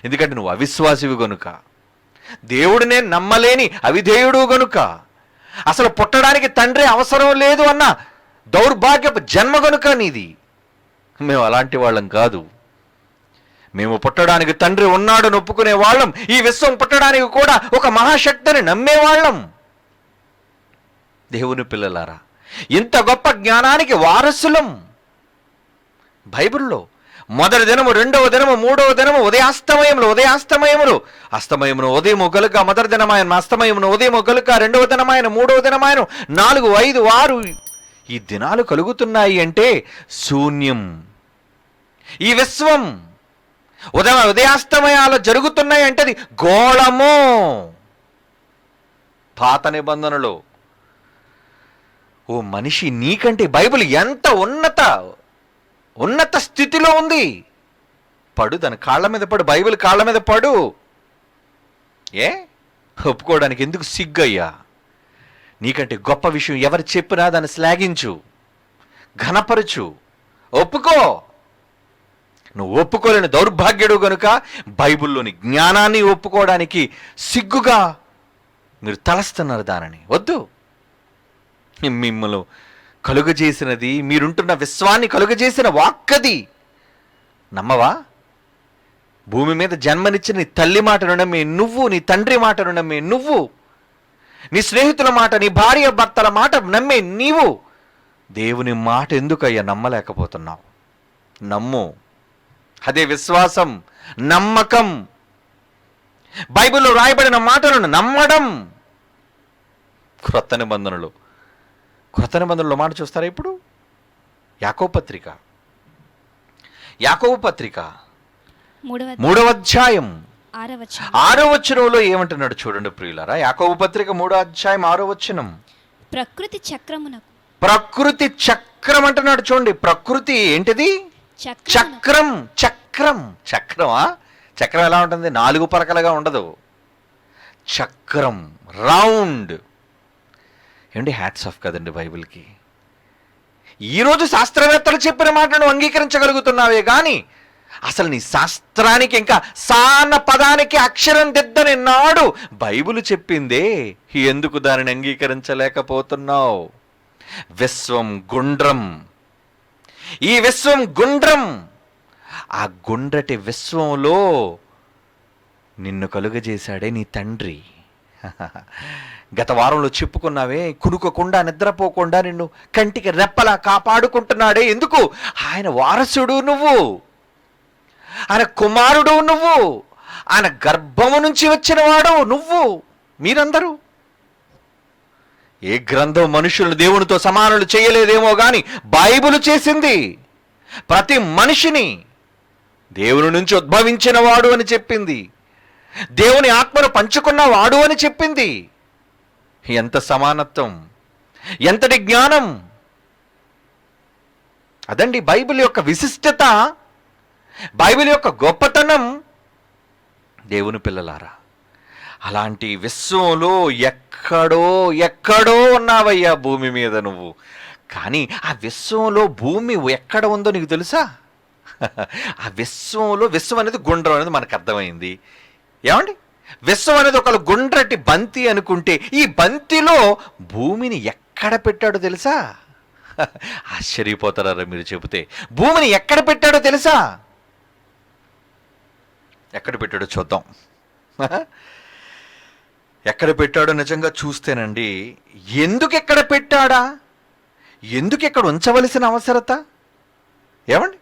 ఎందుకంటే నువ్వు అవిశ్వాసివి గనుక, దేవుడినే నమ్మలేని అవిధేయుడు గనుక, అసలు పుట్టడానికి తండ్రి అవసరం లేదు అన్న దౌర్భాగ్యపు జన్మ గనుక నీది. మేము అలాంటి వాళ్ళం కాదు. మేము పుట్టడానికి తండ్రి ఉన్నాడు ఒప్పుకునే వాళ్ళం, ఈ విశ్వం పుట్టడానికి కూడా ఒక మహాశక్తిని నమ్మేవాళ్ళం. దేవుని పిల్లలారా, ఇంత గొప్ప జ్ఞానానికి వారసులం. బైబిల్లో మొదటి దినము, 2వ దినము, 3వ దినము ఉదయాస్తమయములు, అస్తమయమును ఉదయము గలుక మొదటి దినమాయన, అస్తమయమును ఉదయము గలుక 2వ దినమాయన, 3వ దినమాయన, 4, 5, 6 ఈ దినాలు కలుగుతున్నాయి అంటే శూన్యం. ఈ విశ్వం ఉదయాస్తమయాలు జరుగుతున్నాయి అంటే అది గోళము. పాత నిబంధనలో ఓ మనిషి, నీకంటే బైబిల్ ఎంత ఉన్నత స్థితిలో ఉంది. పడు, దాని కాళ్ళ మీద పడు, బైబిల్ కాళ్ళ మీద పడు. ఒప్పుకోవడానికి ఎందుకు సిగ్గయ్యా? నీకంటే గొప్ప విషయం ఎవరు చెప్పినా దాన్ని శ్లాఘించు, ఘనపరచు, ఒప్పుకో. నువ్వు ఒప్పుకోలేని దౌర్భాగ్యుడు గనుక బైబిల్లోని జ్ఞానాన్ని ఒప్పుకోవడానికి సిగ్గుగా మీరు తలస్తున్నారు. దానిని వద్దు. మిమ్మల్ని కలుగజేసినది, మీరుంటున్న విశ్వాన్ని కలుగజేసిన వాక్కది. నమ్మవా? భూమి మీద జన్మనిచ్చిన నీ తల్లి మాటను నమ్మే నువ్వు, నీ తండ్రి మాటను నమ్మే నువ్వు, నీ స్నేహితుల మాట, నీ భార్య భర్తల మాట నమ్మే నీవు దేవుని మాట ఎందుకయ్యా నమ్మలేకపోతున్నావు? నమ్ము. అదే విశ్వాసం, నమ్మకం. బైబిల్లో రాయబడిన మాటలను నమ్మడం. క్రొత్త నిబంధనలో మాట చూస్తారా ఇప్పుడు? యాకోబు పత్రిక 3వ అధ్యాయం 6వ వచనంలో ఏమంటున్నాడు చూడండి ప్రియులారా. యాకోబు పత్రిక 3వ అధ్యాయం 6వ వచనం. ప్రకృతి చక్రమునకు. ప్రకృతి చక్రం అంటున్నాడు చూడండి. ప్రకృతి ఏంటిది? చక్రం. చక్రమా? చక్రం ఎలా ఉంటుంది? 4 పరకలుగా ఉండదు. చక్రం, రౌండ్. ఏమండి, హ్యాట్స్ ఆఫ్ కదండి బైబిల్కి. ఈరోజు శాస్త్రవేత్తలు చెప్పిన మాటను అంగీకరించగలుగుతున్నావే కానీ అసలు నీ శాస్త్రానికి, ఇంకా సాన పదానికి అక్షరం దిద్దని నాడు బైబిల్ చెప్పిందే ఎందుకు దానిని అంగీకరించలేకపోతున్నావు? విశ్వం గుండ్రం. ఈ విశ్వం గుండ్రం. ఆ గుండ్రటి విశ్వంలో నిన్ను కలుగజేశాడే నీ తండ్రి. గత వారంలో చెప్పుకున్నావే, కునుకోకుండా నిద్రపోకుండా నిన్ను కంటికి రెప్పలా కాపాడుకుంటున్నాడే ఎందుకు? ఆయన వారసుడు నువ్వు, ఆయన కుమారుడు నువ్వు, ఆయన గర్భము నుంచి వచ్చిన వాడు నువ్వు. మీరందరూ ఏ గ్రంథం మనుషులను దేవునితో సమానులు చేయలేదేమో కానీ బైబిల్ చేసింది. ప్రతి మనిషిని దేవుని నుంచి ఉద్భవించిన వాడు అని చెప్పింది. దేవుని ఆత్మను పంచుకున్న వాడు అని చెప్పింది. ఎంత సమానత్వం, ఎంతటి జ్ఞానం! అదండి బైబిల్ యొక్క విశిష్టత, బైబిల్ యొక్క గొప్పతనం. దేవుని పిల్లలారా, అలాంటి విశ్వంలో ఎక్కడో ఉన్నావయ్యా భూమి మీద నువ్వు. కానీ ఆ విశ్వంలో భూమి ఎక్కడ ఉందో నీకు తెలుసా? ఆ విశ్వం అనేది గుండ్రం అనేది మనకు అర్థమైంది. ఏమండి, విశ్వం అనేది ఒక గుండ్రటి బంతి అనుకుంటే ఈ బంతిలో భూమిని ఎక్కడ పెట్టాడో తెలుసా? ఆశ్చర్యపోతారా మీరు చెబితే? భూమిని ఎక్కడ పెట్టాడో తెలుసా? ఎక్కడ పెట్టాడో చూద్దాం. ఎక్కడ పెట్టాడో నిజంగా చూస్తేనండి, ఎందుకు ఎక్కడ పెట్టాడా, ఎందుకు ఎక్కడ ఉంచవలసిన అవసరత, ఏమండి,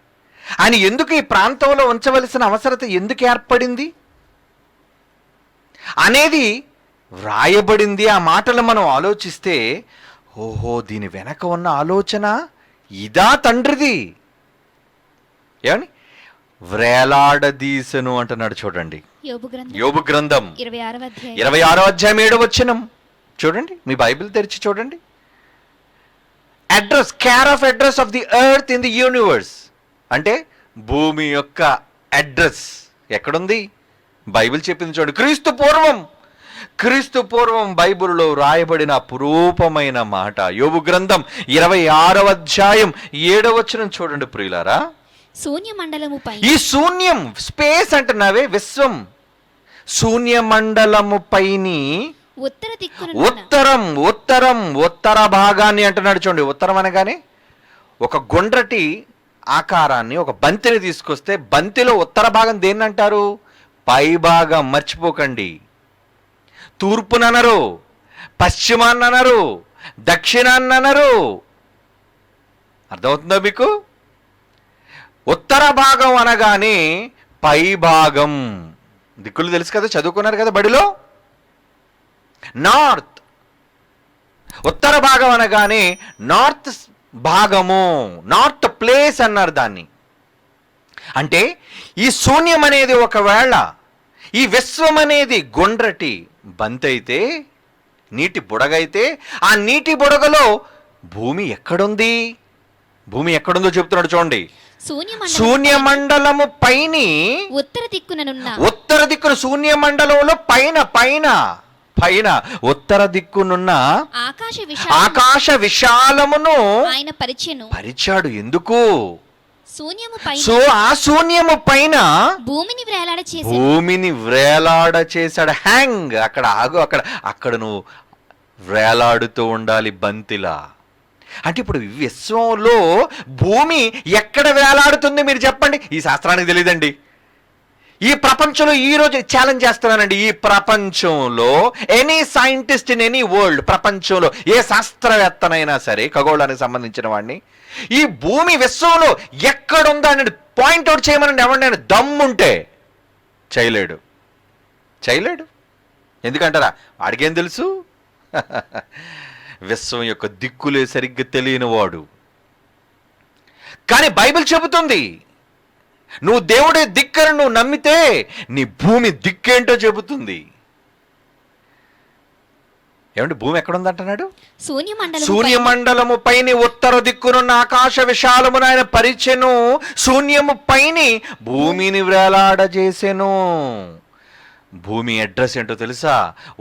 ఆయన ఎందుకు ఈ ప్రాంతంలో ఉంచవలసిన అవసరత ఎందుకు ఏర్పడింది అనేది వ్రాయబడింది. ఆ మాటలు మనం ఆలోచిస్తే, ఓహో, దీని వెనక ఉన్న ఆలోచన ఇదా తండ్రిది. ఏమని వ్రేలాడదీసెను అంటున్నాడు చూడండి. యోబు గ్రంథం 26వ అధ్యాయం 7వ వచనం చూడండి. మీ బైబిల్ తెరిచి చూడండి. Address, care of address of the earth in the universe అంటే భూమి యొక్క అడ్రస్ ఎక్కడుంది? బైబిల్ చెప్పింది చూడండి. క్రీస్తు పూర్వం బైబిల్లో రాయబడిన అపురూపమైన మాట. యోబు గ్రంథం 26వ అధ్యాయం 7వ వచనం చూడండి ప్రియులారా. శూన్యమండలముపై, ఈ శూన్యం, స్పేస్ అంటున్నావే, విశ్వం, శూన్యమండలముపైని ఉత్తర భాగాన్ని అంటున్నాడు చూడండి. ఉత్తరం అనగానే ఒక గుండ్రటి ఆకారాన్ని, ఒక బంతిని తీసుకొస్తే బంతిలో ఉత్తర భాగం దేన్ని అంటారు? పై భాగం. మర్చిపోకండి. తూర్పుననరు, పశ్చిమాన్ననరు, దక్షిణాన్ననరు. అర్థమవుతుందా మీకు? ఉత్తర భాగం అనగానే పై భాగం. దిక్కులు తెలుసు కదా, చదువుకున్నారు కదా బడిలో. నార్త్, ఉత్తర భాగం అనగానే నార్త్ భాగము, నాట్ ప్లేస్ అన్నారు దాన్ని. అంటే ఈ శూన్యం అనేది ఒకవేళ ఈ విశ్వం అనేది గుండ్రటి బంతైతే, నీటి బుడగైతే, ఆ నీటి బుడగలో భూమి ఎక్కడుంది? భూమి ఎక్కడుందో చెప్తున్నాడు చూడండి. శూన్యమండలము పైని ఉత్తర దిక్కుననున్న ఉత్తర దిక్కున శూన్యమండలంలో పైన పైన పైన ఉత్తర దిక్కునున్న ఆకాశ విశాలమును ఆయన పరిచాడు. ఎందుకు? శూన్యము ఆ శూన్యము పైన భూమిని వ్రేలాడ చేశాడు. హ్యాంగ్, అక్కడ ఆగు, అక్కడ నువ్వు వ్రేలాడుతూ ఉండాలి బంతిలా. అంటే ఇప్పుడు విశ్వంలో భూమి ఎక్కడ వేలాడుతుంది మీరు చెప్పండి? ఈ శాస్త్రానికి తెలియదండి. ఈ ప్రపంచంలో ఈ రోజు ఛాలెంజ్ చేస్తున్నానండి, ఈ ప్రపంచంలో any scientist in any world, ప్రపంచంలో ఏ శాస్త్రవేత్తనైనా సరే, ఖగోళానికి సంబంధించిన వాడిని, ఈ భూమి విశ్వంలో ఎక్కడుందా అని పాయింట్అవుట్ చేయమనండి. ఎవరినైనా దమ్ముంటే చేయలేడు. ఎందుకంటారా? వాడికేం తెలుసు? విశ్వం యొక్క దిక్కులే సరిగ్గా తెలియని వాడు. కానీ బైబిల్ చెబుతుంది, నువ్వు దేవుడే దిక్కను నువ్వు నమ్మితే నీ భూమి దిక్కేంటో చెబుతుంది. ఏమంటే భూమి ఎక్కడుందంటున్నాడు? శూన్యమండలము పైన ఉత్తర దిక్కునున్న ఆకాశ విశాలమును ఆయన పరిచెను, శూన్యము పైన భూమిని వ్రేలాడజేసెను. భూమి అడ్రస్ ఏంటో తెలుసా?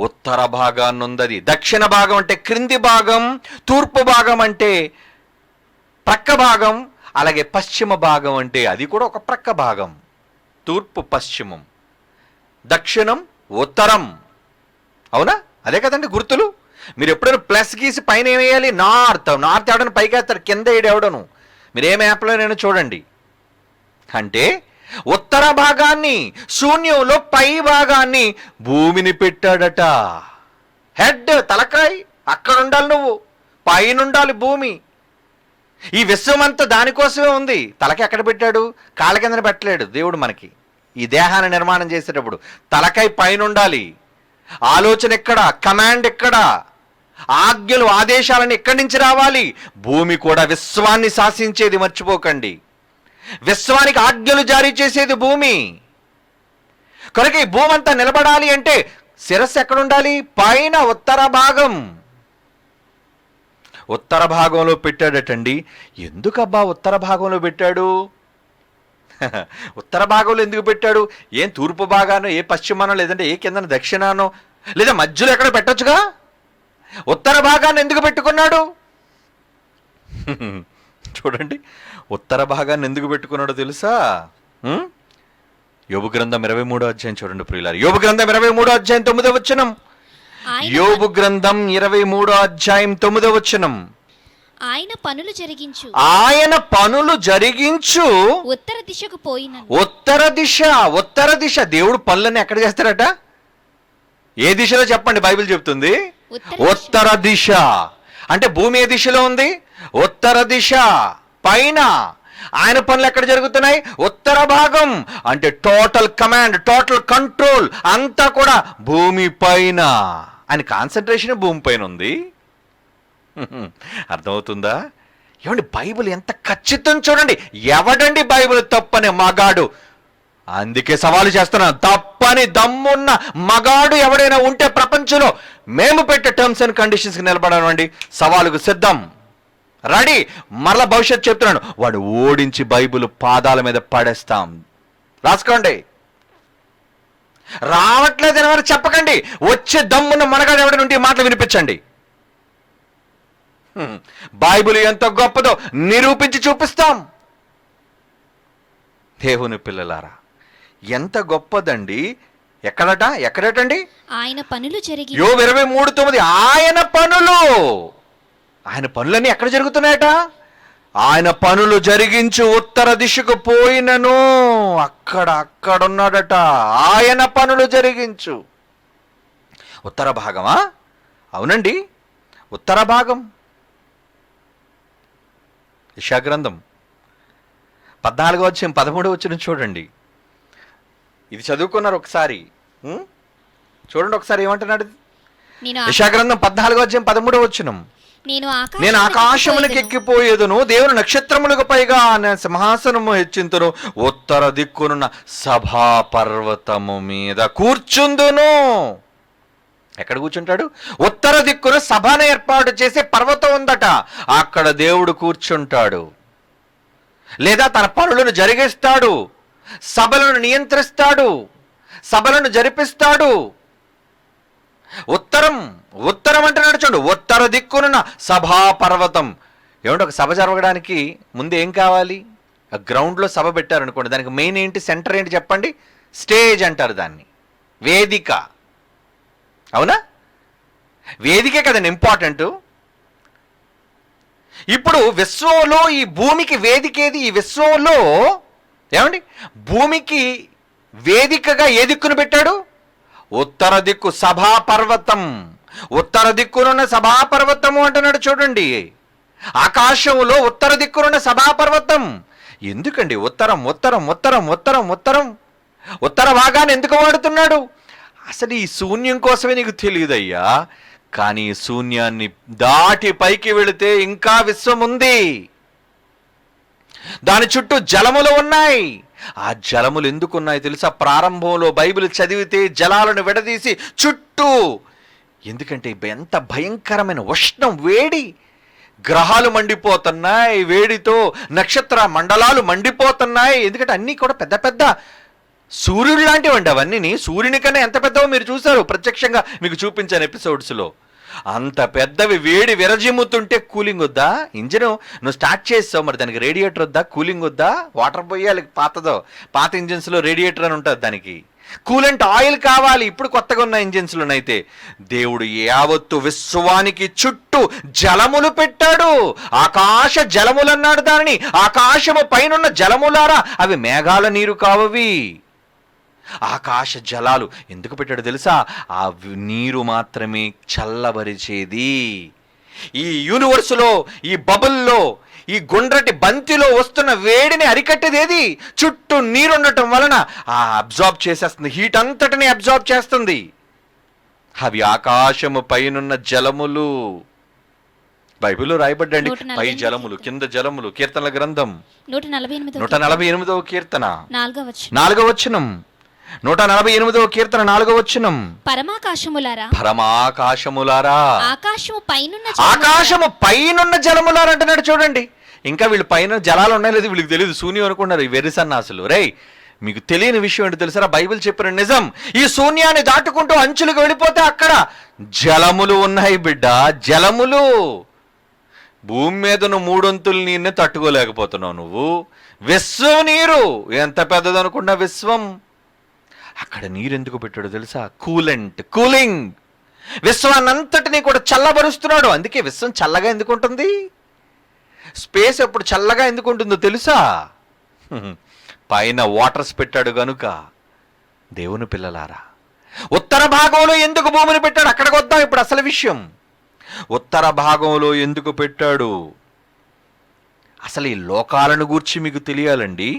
ఉత్తర భాగాన్నుందది. దక్షిణ భాగం అంటే క్రింది భాగం, తూర్పు భాగం అంటే ప్రక్క భాగం, అలాగే పశ్చిమ భాగం అంటే అది కూడా ఒక ప్రక్క భాగం. తూర్పు పశ్చిమం, దక్షిణం ఉత్తరం. అవునా? అదే కదండి గుర్తులు. మీరు ఎప్పుడైనా ప్లస్ గీసి పైన ఏమేయాలి? నార్త్ ఎవడను పైకి వేస్తారు, కింద ఎవడను. మీరు ఏ మ్యాప్లోనైనా చూడండి. అంటే ఉత్తర భాగాన్ని, శూన్యంలో పై భాగాన్ని భూమిని పెట్టాడట. హెడ్, తలకాయ్ అక్కడ ఉండాలి, నువ్వు పైన ఉండాలి భూమి. ఈ విశ్వం అంతా దానికోసమే ఉంది. తలకి ఎక్కడ పెట్టాడు? కాళ్ళ కింద పెట్టలేడు దేవుడు. మనకి ఈ దేహాన్ని నిర్మాణం చేసేటప్పుడు తలకాయ పైన ఉండాలి. ఆలోచన ఎక్కడ? కమాండ్ ఎక్కడ? ఆజ్ఞలు, ఆదేశాలను ఎక్కడి నుంచి రావాలి? భూమి కూడా విశ్వాన్ని శాసించేది, మర్చిపోకండి. విశ్వానికి ఆజ్ఞలు జారీ చేసేది భూమి. కనుక ఈ భూమి అంతా నిలబడాలి అంటే శిరస్సు ఎక్కడుండాలి? పైన ఉత్తర భాగం. ఉత్తర భాగంలో పెట్టాడటండి. ఎందుకబ్బా ఉత్తర భాగంలో పెట్టాడు? ఉత్తర భాగంలో ఎందుకు పెట్టాడు? ఏం తూర్పు భాగానో, ఏ పశ్చిమానో, లేదంటే ఏ కిందన దక్షిణానో, లేదా మధ్యలో ఎక్కడ పెట్టొచ్చుగా? ఉత్తర భాగాన్ని ఎందుకు పెట్టుకున్నాడు? చూడండి, ఉత్తర భాగాన్ని ఎందుకు పెట్టుకున్నాడో తెలుసా? యోబు గ్రంథం 23వ అధ్యాయం చూడండి ప్రియులారా. యోబు గ్రంథం 23వ అధ్యాయం 9వ వచనం. యోబు గ్రంథం 23వ అధ్యాయం 9వ వచనం. ఆయన పనులు జరిగించు ఉత్తర దిశకు పోయిన. ఉత్తర దిశ. దేవుడు పనులన్నీ ఎక్కడ చేస్తారట? ఏ దిశలో చెప్పండి? బైబిల్ చెప్తుంది ఉత్తర దిశ. అంటే భూమి ఏ దిశలో ఉంది? ఉత్తర దిశ. పైన ఆయన పనులు ఎక్కడ జరుగుతున్నాయి? ఉత్తర భాగం. అంటే టోటల్ కమాండ్, టోటల్ కంట్రోల్ అంతా కూడా భూమి పైన. ఆయన కాన్సన్ట్రేషన్ భూమి పైన ఉంది. అర్థమవుతుందా? ఏమండి బైబిల్ ఎంత ఖచ్చితం చూడండి. ఎవడండి బైబిల్ తప్పని మగాడు? అందుకే సవాలు చేస్తున్నాను, తప్పని దమ్మున్న మగాడు ఎవడైనా ఉంటే ప్రపంచంలో మేము పెట్టే టర్మ్స్ అండ్ కండిషన్స్కి నిలబడమండి. సవాలుకు సిద్ధం, రెడీ. మరలా భవిష్యత్తు చెప్తున్నాను, వాడు ఓడించి బైబిల్ పాదాల మీద పడేస్తాం. రాసుకోండి. రావట్లేదని ఎవరు చెప్పకండి. వచ్చే దమ్మున్న మనగాడు ఎవడైనా ఉంటే మాటలు వినిపించండి. బైబిల్ ఎంత గొప్పదో నిరూపించి చూపిస్తాం. దేవుని పిల్లలారా, ఎంత గొప్పదండి. ఎక్కడటండి? ఆయన పనులు జరిగి. యోబు 23:9. ఆయన పనులన్నీ ఎక్కడ జరుగుతున్నాయట? ఆయన పనులు జరిగించు ఉత్తర దిశకు పోయినను. అక్కడున్నాడట. ఆయన పనులు జరిగించు. ఉత్తర భాగమా? అవునండి, ఉత్తర భాగం. యెషయా గ్రంథం 14వ అధ్యాయం 13వ వచనం చూడండి. ఇది చదువుకున్నారు ఒకసారి. చూడండి ఒకసారి ఏమంటున్నాడు. యెషయా గ్రంథం 14వ అధ్యాయం 13వ వచనం. నేను ఆకాశమునికి ఎక్కిపోయేదును, దేవుని నక్షత్రములకు పైగా సింహాసనము హెచ్చింతును, ఉత్తర దిక్కునున్న సభా పర్వతము మీద కూర్చుందును. ఎక్కడ కూర్చుంటాడు? ఉత్తర దిక్కున సభను ఏర్పాటు చేసే పర్వతం ఉందట, అక్కడ దేవుడు కూర్చుంటాడు. లేదా తన పనులను జరిగిస్తాడు, సభలను నియంత్రిస్తాడు, సభలను జరిపిస్తాడు. ఉత్తరం అంటే నడుచండు, ఉత్తర దిక్కునున్న సభా పర్వతం. ఏమంటే ఒక సభ జరగడానికి ముందు ఏం కావాలి? గ్రౌండ్లో సభ పెట్టారనుకోండి, దానికి మెయిన్ ఏంటి, సెంటర్ ఏంటి చెప్పండి? స్టేజ్ అంటారు దాన్ని, వేదిక. అవునా? వేదికే కదండి ఇంపార్టెంట్. ఇప్పుడు విశ్వంలో ఈ భూమికి వేదిక ఏది? ఈ విశ్వంలో ఏమండి భూమికి వేదికగా ఏ దిక్కును పెట్టాడు? ఉత్తర దిక్కు సభా పర్వతం. ఉత్తర దిక్కునున్న సభా పర్వతము అంటున్నాడు చూడండి. ఆకాశంలో ఉత్తర దిక్కునున్న సభా పర్వతం. ఎందుకండి ఉత్తరం ఉత్తరం ఉత్తరం ఉత్తరం ఉత్తరం ఉత్తర భాగాన్ని ఎందుకు వాడుతున్నాడు? అసలు ఈ శూన్యం కోసమే నీకు తెలియదయ్యా. కానీ ఈ శూన్యాన్ని దాటి పైకి వెళితే ఇంకా విశ్వం ఉంది. దాని చుట్టూ జలములు ఉన్నాయి. ఆ జలములు ఎందుకున్నాయి తెలుసా? ప్రారంభంలో బైబిల్ చదివితే జలాలను విడదీసి చుట్టూ, ఎందుకంటే ఎంత భయంకరమైన ఉష్ణం, వేడి, గ్రహాలు మండిపోతున్నాయి వేడితో, నక్షత్ర మండలాలు మండిపోతున్నాయి. ఎందుకంటే అన్నీ కూడా పెద్ద పెద్ద సూర్యుడు లాంటివండి అవన్నీ. సూర్యుని కన్నా ఎంత పెద్దవో మీరు చూశారు, ప్రత్యక్షంగా మీకు చూపించాను ఎపిసోడ్స్లో. అంత పెద్దవి వేడి విరజిమ్ముతుంటే కూలింగ్ వద్దా? ఇంజిన్ నువ్వు స్టార్ట్ చేస్తావు, మరి దానికి రేడియేటర్ వద్దా? కూలింగ్ వద్దా? వాటర్ పోయాలి. పాత ఇంజిన్స్లో రేడియేటర్ అని ఉంటుంది, దానికి కూలెంట్ ఆయిల్ కావాలి. ఇప్పుడు కొత్తగా ఉన్న ఇంజిన్స్లోనైతే దేవుడు యావత్తు విశ్వానికి చుట్టూ జలములు పెట్టాడు. ఆకాశ జలములు అన్నాడు దానిని. ఆకాశము పైనున్న జలములారా, అవి మేఘాల నీరు కావవి. ఆకాశ జలాలు ఎందుకు పెట్టాడు తెలుసా? ఆ నీరు మాత్రమే చల్లబరిచేది. ఈ యూనివర్సులో, ఈ బబుల్లో, ఈ గుండ్రటి బంతిలో వస్తున్న వేడిని అరికట్టేదేది? చుట్టూ నీరు ఉండటం వలన ఆ అబ్జార్బ్ చేసేస్తుంది, హీట్ అంతటిని అబ్జార్బ్ చేస్తుంది. అవి ఆకాశము పైనున్న జలములు. బైబిల్లో రాయబడ్డండి, పై జలములు కింద జలములు. కీర్తనల గ్రంథం 148వ కీర్తన 4వ వచనం. 148వ కీర్తన 4వ వచనం. పరమాకాశములారా, ఆకాశము పైనున్న జలములారా అంటున్నాడు చూడండి. ఇంకా వీళ్ళు పైన జలాలు ఉన్నాయి లేదు వీళ్ళకి తెలియదు, శూన్యం అనుకున్నారు ఈ వెర్రిసన్నాసులు. రేయ్, మీకు తెలియని విషయం ఏంటో తెలుసా? బైబిల్ చెప్పిన నిజం. ఈ శూన్యాన్ని దాటుకుంటూ అంచులకు వెళ్ళిపోతే అక్కడ జలములు ఉన్నాయి బిడ్డ, జలములు. భూమి మీద నువ్వు 3 నీరుని తట్టుకోలేకపోతున్నావు నువ్వు. విశ్వం నీరు ఎంత పెద్దదనుకున్నా విశ్వం. అక్కడ నీరు ఎందుకు పెట్టాడు తెలుసా? కూలింగ్. విశ్వాన్నంతటినీ కూడా చల్లబరుస్తున్నాడు. అందుకే విశ్వం చల్లగా ఎందుకు ఉంటుంది? స్పేస్ ఎప్పుడు చల్లగా ఎందుకు ఉంటుందో తెలుసా? పైన వాటర్స్ పెట్టాడు గనుక. దేవుని పిల్లలారా, ఉత్తర భాగంలో ఎందుకు భూమిని పెట్టాడు? అక్కడికి వద్దాం ఇప్పుడు అసలు విషయం. ఉత్తర భాగంలో ఎందుకు పెట్టాడు? అసలు ఈ లోకాలను గూర్చి మీకు తెలియాలండి.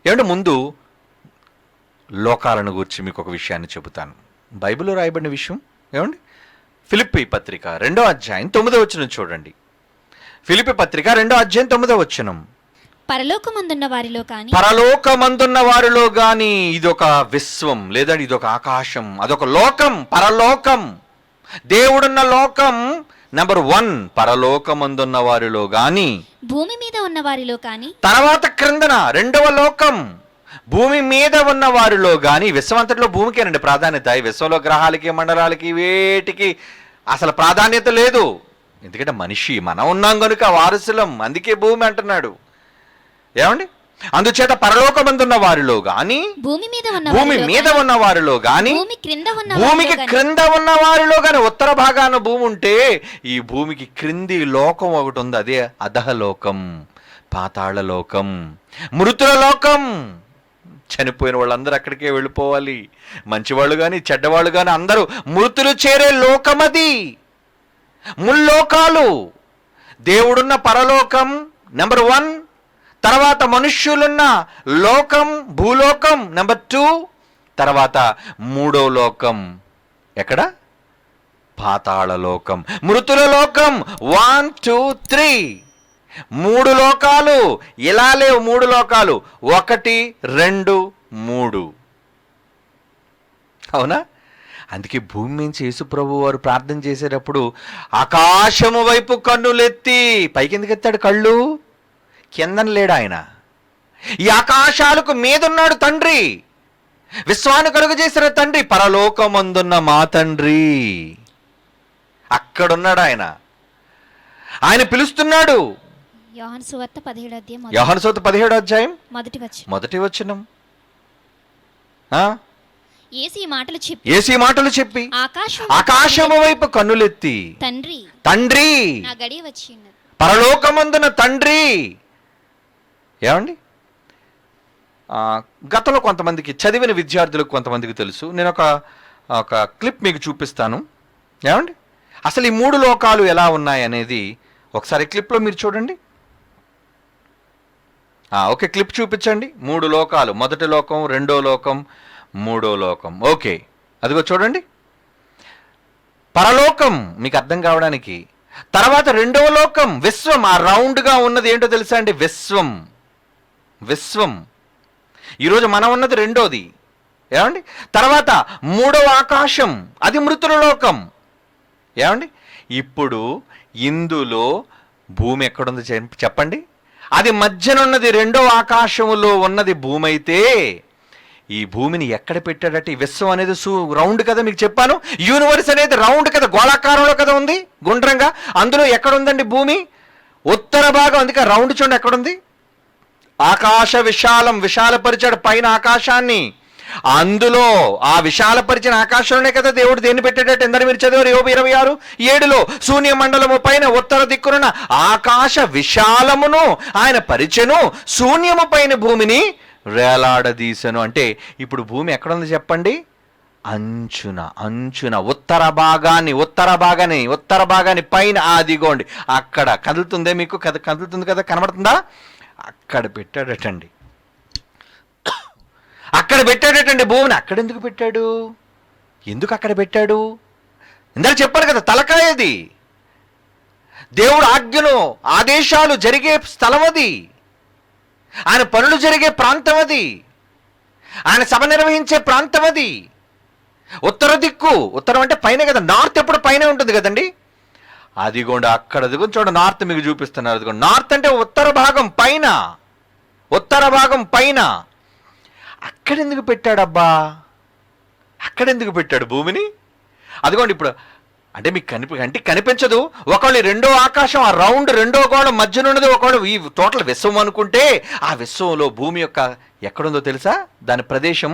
ఏమంటే ముందు లోకాలను గూర్చి మీకు ఒక విషయాన్ని చెబుతాను. బైబిల్లో రాయబడిన విషయం ఏమండి? ఫిలిప్పీ పత్రిక 2వ అధ్యాయం 9వ వచనం చూడండి. ఫిలిప్పీ పత్రిక 2వ అధ్యాయం 9వ వచనం. పరలోకమందున్న వారిలో గాని ఇదొక విశ్వం, లేదండి ఇదొక ఆకాశం, అదొక లోకం, పరలోకం. దేవుడున్న లోకం నెంబర్ 1 పరలోకమందున్న వారిలో గాని, భూమి మీద ఉన్న వారిలో కానీ, తర్వాత క్రిందన 2వ లోకం భూమి మీద ఉన్న వారిలో గాని. విశ్వంతటిలో భూమికేనండి ప్రాధాన్యత. ఈ విశ్వంలో గ్రహాలకి, మండలాలకి, వేటికి అసలు ప్రాధాన్యత లేదు. ఎందుకంటే మనం ఉన్నాం కనుక వారసులం, అందుకే భూమి అంటున్నాడు. ఏమండి? అందుచేత పరలోకమందున్న వారిలో గాని, భూమి మీద ఉన్న వారిలో గాని, భూమికి క్రింద ఉన్న వారిలో గాని. ఉత్తర భాగాన భూమి ఉంటే ఈ భూమికి క్రింది లోకం ఒకటి ఉంది, అదే అధహలోకం, పాతాళ లోకం, మృతుల లోకం. చనిపోయిన వాళ్ళందరూ అక్కడికే వెళ్ళిపోవాలి. మంచివాళ్ళు కానీ చెడ్డవాళ్ళు కానీ అందరూ మృతులు చేరే లోకం అది. ముల్లోకాలు. దేవుడున్న పరలోకం నెంబర్ 1, తర్వాత మనుష్యులున్న లోకం భూలోకం నెంబర్ 2, తర్వాత 3వ లోకం ఎక్కడ? పాతాళ లోకం, మృతుల లోకం. 1 2 3 3 లోకాలు. ఇలా లేవు 3 లోకాలు, 1 2 3. అవునా? అందుకే భూమి నుంచి యేసుప్రభు వారు ప్రార్థన చేసేటప్పుడు ఆకాశము వైపు కన్నులెత్తి, పైకి ఎందుకు ఎత్తాడు కళ్ళు? కిందన లేడు ఆయన, ఈ ఆకాశాలకు మీదున్నాడు తండ్రి, విశ్వాన్ని కలుగు చేసిన తండ్రి, పరలోకమందున్న మా తండ్రి. అక్కడున్నాడు ఆయన, ఆయన పిలుస్తున్నాడు. యోహాను సువార్త 17వ అధ్యాయం యోహాను సువార్త 17వ అధ్యాయం మొదటి వచనం. యేసు ఈ మాటలు చెప్పి ఆకాశము వైపు కన్నులెత్తి, తండ్రి నా గడియ వచ్చి ఉన్నది, పరలోకమందున తండ్రి. ఏమండి, గతంలో కొంతమందికి, చదివిన విద్యార్థులకు కొంతమందికి తెలుసు. నేను ఒక క్లిప్ మీకు చూపిస్తాను. ఏమండి, అసలు ఈ 3 లోకాలు ఎలా ఉన్నాయి అనేది ఒకసారి క్లిప్లో మీరు చూడండి. ఓకే, క్లిప్ చూపించండి. 3 లోకాలు, మొదటి లోకం, రెండో లోకం, మూడో లోకం. ఓకే, అదిగో చూడండి, పరలోకం మీకు అర్థం కావడానికి. తర్వాత రెండవ లోకం విశ్వం. ఆ రౌండ్గా ఉన్నది ఏంటో తెలుసా అండి? విశ్వం. ఈరోజు మనం ఉన్నది రెండోది. ఏమండి, తర్వాత మూడవ ఆకాశం, అది మృతుల లోకం. ఏమండి, ఇప్పుడు ఇందులో భూమి ఎక్కడుంది చెప్పండి? అది మధ్యనున్నది రెండవ ఆకాశములో ఉన్నది భూమి అయితే, ఈ భూమిని ఎక్కడ పెట్టాడట? ఈ విశ్వం అనేది రౌండ్ కదా, మీకు చెప్పాను. యూనివర్స్ అనేది రౌండ్ కదా, గోళాకారంలో కదా ఉంది, గుండ్రంగా. అందులో ఎక్కడుందండి భూమి? ఉత్తర భాగం. అందుకే రౌండ్ చూడండి ఎక్కడుంది. ఆకాశ విశాలపరిచాడు పైన ఆకాశాన్ని. అందులో ఆ విశాలపరిచిన ఆకాశంలోనే కదా దేవుడు దేన్ని పెట్టాడట? ఎందరు మీరు చదివారు? యోబు 26:7 శూన్య మండలము పైన ఉత్తర దిక్కున ఆకాశ విశాలమును ఆయన పరిచెను, శూన్యము పైన భూమిని వేలాడదీసెను. అంటే ఇప్పుడు భూమి ఎక్కడుంది చెప్పండి? అంచున ఉత్తర భాగాన్ని పైన. అదిగోండి అక్కడ కదులుతుందే, మీకు కదులుతుంది కదా, కనబడుతుందా? అక్కడ పెట్టాడటండి, భూమిని. అక్కడ ఎందుకు పెట్టాడు? ఎందుకు అక్కడ పెట్టాడు? ఇందాక చెప్పాను కదా, తలకాయది. దేవుడు ఆజ్ఞలు, ఆదేశాలు జరిగే స్థలం అది, ఆయన పనులు జరిగే ప్రాంతం అది, ఆయన సభ నిర్వహించే ప్రాంతం అది. ఉత్తర దిక్కు, ఉత్తరం అంటే పైన కదా, నార్త్ ఎప్పుడు పైనే ఉంటుంది కదండి. అదిగోండి అక్కడ, అదిగో చూడండి, నార్త్ మీకు చూపిస్తున్నారు. అదిగోండి నార్త్ అంటే ఉత్తర భాగం పైన. అక్కడెందుకు పెట్టాడబ్బా? అక్కడెందుకు పెట్టాడు భూమిని? అదిగోండి ఇప్పుడు అంటే మీకు కనిపించదు. ఒకళ్ళు రెండో ఆకాశం, ఆ రౌండ్ రెండో గోళం మధ్యనున్నది, ఒకళ్ళు ఈ టోటల్ విశ్వం అనుకుంటే, ఆ విశ్వంలో భూమి యొక్క ఎక్కడుందో తెలుసా? దాని ప్రదేశం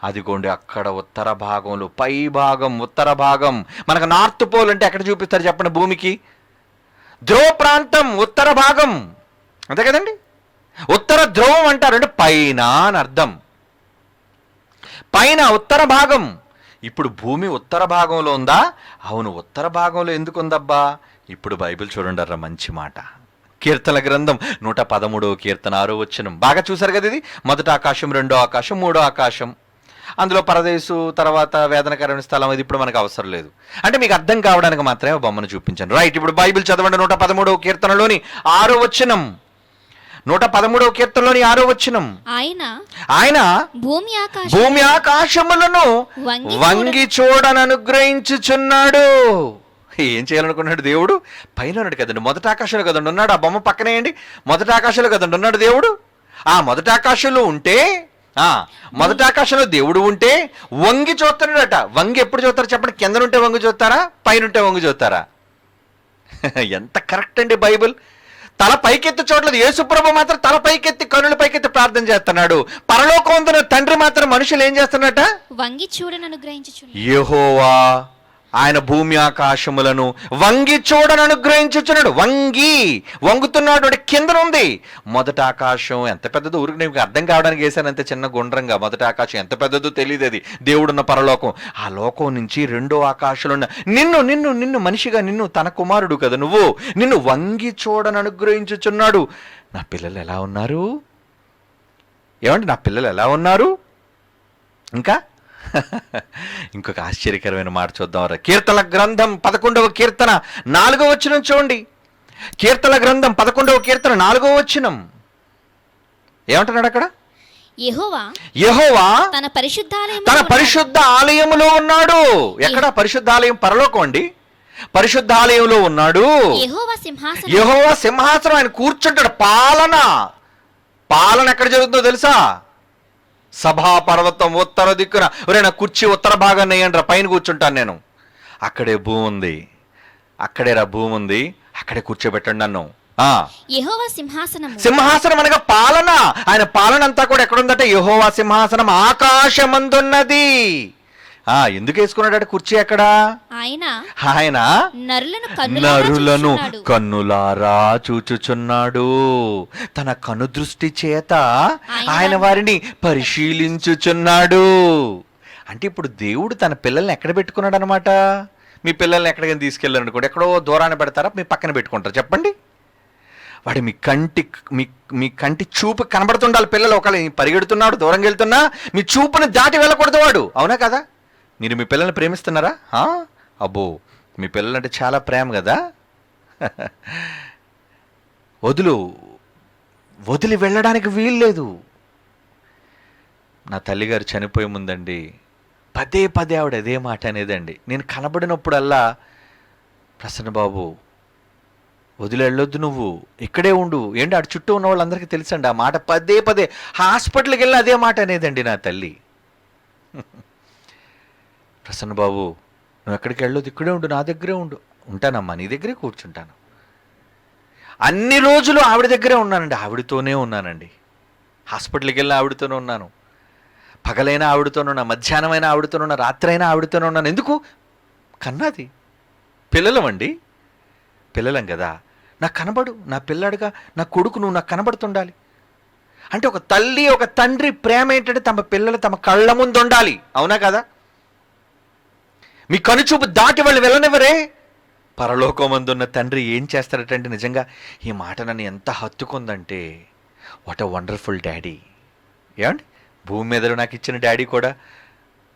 అదిగోండి అక్కడ ఉత్తర భాగంలో, పై భాగం, ఉత్తర భాగం. మనకు నార్త్ పోల్ అంటే ఎక్కడ చూపిస్తారు చెప్పండి? భూమికి ధ్రువ ప్రాంతం ఉత్తర భాగం, అంతే కదండి. ఉత్తర ధ్రువం అంటారు, అంటే పైన అని అర్థం. పైన ఉత్తర భాగం. ఇప్పుడు భూమి ఉత్తర భాగంలో ఉందా? అవును, ఉత్తర భాగంలో ఎందుకు ఉందబ్బా? ఇప్పుడు బైబిల్ చూడండి అర్రా, మంచి మాట. కీర్తన గ్రంథం 113వ కీర్తన 6వ వచనం. బాగా చూసారు కదా, ఇది మొదటి ఆకాశం, రెండో ఆకాశం, మూడో ఆకాశం. అందులో పరదేశు, తర్వాత వేదనకరమైన స్థలం. ఇది ఇప్పుడు మనకు అవసరం లేదు, అంటే మీకు అర్థం కావడానికి మాత్రమే బొమ్మను చూపించాను. రైట్, ఇప్పుడు బైబిల్ చదవండి. 113వ కీర్తనలోని 6వ వచనం. 113వ కీర్తనలోని 6వ వచనం. ఆయన భూమి ఆకాశములను వంగి చూడని అనుగ్రహించుచున్నాడు. ఏం చేయాలనుకున్నాడు దేవుడు? పైన ఉన్నాడు కదండి, మొదటి ఆకాశంలో కదండి ఉన్నాడు. ఆ బొమ్మ పక్కనేయండి, మొదటి ఆకాశంలో కదండి ఉన్నాడు దేవుడు. ఆ మొదటి ఆకాశంలో ఉంటే, మొదటి ఆకాశంలో దేవుడు ఉంటే వంగి చూస్తున్నాడట. వంగి ఎప్పుడు చూస్తారు చెప్పండి? కింద నుంటే వంగి చూస్తారా, పైన ఉంటే వంగి చూస్తారా? ఎంత కరెక్ట్ అండి బైబిల్. తల పైకెత్తి చూడలేదు. యేసుప్రభు మాత్రం తల పైకెత్తి, కనుల పైకెత్తి ప్రార్థన చేస్తున్నాడు. పరలోకమందున తండ్రి మాత్రం మనుషులు ఏం చేస్తున్నట? వంగి చూడని అనుగ్రహించుచున్నాడు. యెహోవా ఆయన భూమి ఆకాశములను వంగి చూడని అనుగ్రహించుచున్నాడు. వంగుతున్నాడు అంటే కింద ఉంది. మొదటి ఆకాశం ఎంత పెద్దదో ఊరికి నీకు అర్థం కావడానికి వేసాను అంతే, చిన్న గుండ్రంగా. మొదటి ఆకాశం ఎంత పెద్దదో తెలియదు, అది దేవుడున్న పరలోకం. ఆ లోకం నుంచి రెండో ఆకాశంలో ఉన్న నిన్ను మనిషిగా, నిన్ను తన కుమారుడు కదా నువ్వు, నిన్ను వంగి చూడని అనుగ్రహించుచున్నాడు. నా పిల్లలు ఎలా ఉన్నారు? ఏమండి, నా పిల్లలు ఎలా ఉన్నారు? ఇంకా ఇంకొక ఆశ్చర్యకరమైన మాట చూద్దాం. కీర్తన గ్రంథం 11వ కీర్తన 4వ వచనం చూడండి. కీర్తన గ్రంథం 11వ కీర్తన 4వ వచనం ఏమంటున్నాడు అక్కడ? యెహోవా తన పరిశుద్ధ ఆలయములో ఉన్నాడు. ఎక్కడ? పరిశుద్ధ ఆలయం పరలోకం అండి. పరిశుద్ధ ఆలయంలో ఉన్నాడు. యెహోవా సింహాసనం, ఆయన కూర్చుంటాడు. పాలన ఎక్కడ జరుగుతుందో తెలుసా? సభా పర్వతం ఉత్తర దిక్కున. నా కుర్చీ ఉత్తర భాగాన్ని వేయండి రా, పైన కూర్చుంటాను నేను. అక్కడే భూమి ఉంది, అక్కడేరా భూమి ఉంది, అక్కడే కూర్చోబెట్టండి నన్ను. సింహాసనం అనగా పాలన. ఆయన పాలన అంతా కూడా ఎక్కడుందట? యెహోవా సింహాసనం ఆకాశమందున్నది. ఎందుకు వేసుకున్నాడు కుర్చీ? అక్కడ ఆయన నరులను కన్నులారా చూచుచున్నాడు. తన కనుదృష్టి చేత ఆయన వారిని పరిశీలించుచున్నాడు. అంటే ఇప్పుడు దేవుడు తన పిల్లల్ని ఎక్కడ పెట్టుకున్నాడు అనమాట? మీ పిల్లల్ని ఎక్కడికైనా తీసుకెళ్ళారు అనుకోండి, ఎక్కడో దూరాన్ని పెడతారా, మీ పక్కన పెట్టుకుంటారు? చెప్పండి. వాడు మీ కంటి చూపు కనబడుతుండాలి. పిల్లలు ఒకళ్ళు పరిగెడుతున్నాడు, దూరంగా వెళ్తున్నా మీ చూపుని దాటి వెళ్ళకూడదు వాడు. అవునా కదా? మీరు మీ పిల్లల్ని ప్రేమిస్తున్నారా? అబ్బో, మీ పిల్లలంటే చాలా ప్రేమ కదా. వదిలి వెళ్ళడానికి వీల్లేదు. నా తల్లిగారు చనిపోయే ముందండి పదే ఆవిడ అదే మాట అనేదండి. నేను కనబడినప్పుడల్లా, ప్రసన్న బాబు వదిలి వెళ్ళొద్దు, నువ్వు ఇక్కడే ఉండు. ఏంటి అటు చుట్టూ ఉన్న వాళ్ళందరికీ తెలుసండి ఆ మాట. పదే హాస్పిటల్కి వెళ్ళి అదే మాట అనేదండి నా తల్లి. ప్రసన్న బాబు నువ్వు ఎక్కడికి వెళ్ళొద్దు, ఇక్కడే ఉండు, నా దగ్గరే ఉండు. ఉంటానమ్మా, నీ దగ్గరే కూర్చుంటాను. అన్ని రోజులు ఆవిడ దగ్గరే ఉన్నానండి, ఆవిడతోనే ఉన్నానండి. హాస్పిటల్కి వెళ్ళి ఆవిడతోనే ఉన్నాను, పగలైనా ఆవిడతోనే ఉన్నా, మధ్యాహ్నమైనా ఆవిడతోనే ఉన్నా, రాత్రి అయినా ఆవిడతోనే ఉన్నాను. ఎందుకు? కన్నది. పిల్లలమండి, పిల్లలం కదా. నాకు కనబడు, నా పిల్లాడుగా, నా కొడుకు నువ్వు నాకు కనబడుతుండాలి. అంటే ఒక తల్లి ఒక తండ్రి ప్రేమ ఏంటంటే తమ పిల్లలు తమ కళ్ళ ముందు ఉండాలి. అవునా కదా? మీ కనుచూపు దాటి వాళ్ళు వెళ్ళనివ్వరే. పరలోకమందున్న తండ్రి ఏం చేస్తాడటంటే, నిజంగా ఈ మాట నన్ను ఎంత హత్తుకుందంటే, వాట్ అ వండర్ఫుల్ డాడీ. ఏమండి, భూమి మీద నాకు ఇచ్చిన డాడీ కూడా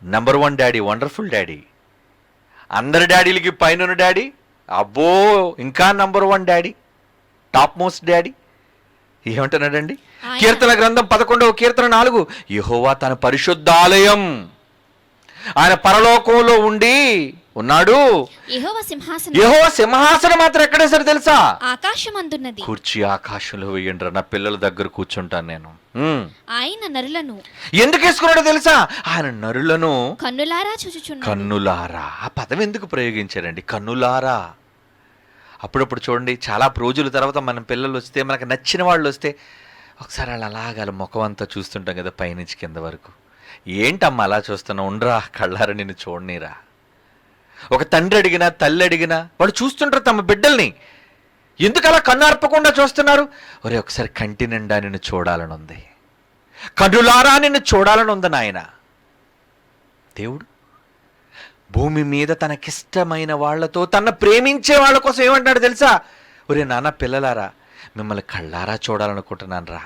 నంబర్ 1 డాడీ, వండర్ఫుల్ డాడీ. అందరి డాడీలకి పైన డాడీ, అబ్బో ఇంకా number 1 daddy, top most daddy. ఏమంటున్నాడండి? కీర్తన గ్రంథం 11వ కీర్తన 4, యెహోవా తన పరిశుద్ధాలయం, ఆయన పరలోకంలో ఉన్నాడు. యెహోవా సింహాసనం మాత్రం ఎక్కడే సరే తెలుసా? ఆకాశమందున్నది. కుర్చీ ఆకాశంలో వేయండి, నా పిల్లల దగ్గర కూర్చుంటాను నేను. ఆయన నరులను ఎందుకు వేసుకున్నాడో తెలుసా? ఆయన నరులను కన్నులారా చూచుచున్నాడు. కన్నులారా, ఆ పదం ఎందుకు ప్రయోగించారండి? కన్నులారా. అప్పుడప్పుడు చూడండి, చాలా రోజుల తర్వాత మన పిల్లలు వస్తే, మనకు నచ్చిన వాళ్ళు వస్తే, ఒకసారి వాళ్ళు అలాగ ముఖం అంతా చూస్తుంటాం కదా, పైనుంచి కింద వరకు. ఏంటమ్మా అలా చూస్తున్నావు? ఉండరా, కళ్ళారా నిన్ను చూడనీరా. ఒక తండ్రి అడిగినా, తల్లి అడిగినా వాళ్ళు చూస్తుంటారు తమ బిడ్డల్ని. ఎందుకు అలా కన్ను అర్పకుండా చూస్తున్నారు? ఒరే, ఒకసారి కంటి నిండా నిన్ను చూడాలని ఉంది, కన్నులారా నిన్ను చూడాలని ఉంది నాయన. దేవుడు భూమి మీద తనకిష్టమైన వాళ్లతో, తన ప్రేమించే వాళ్ళ కోసం ఏమంటాడు తెలుసా? ఒరే నాన్న, పిల్లలారా, మిమ్మల్ని కళ్ళారా చూడాలనుకుంటున్నాను రా.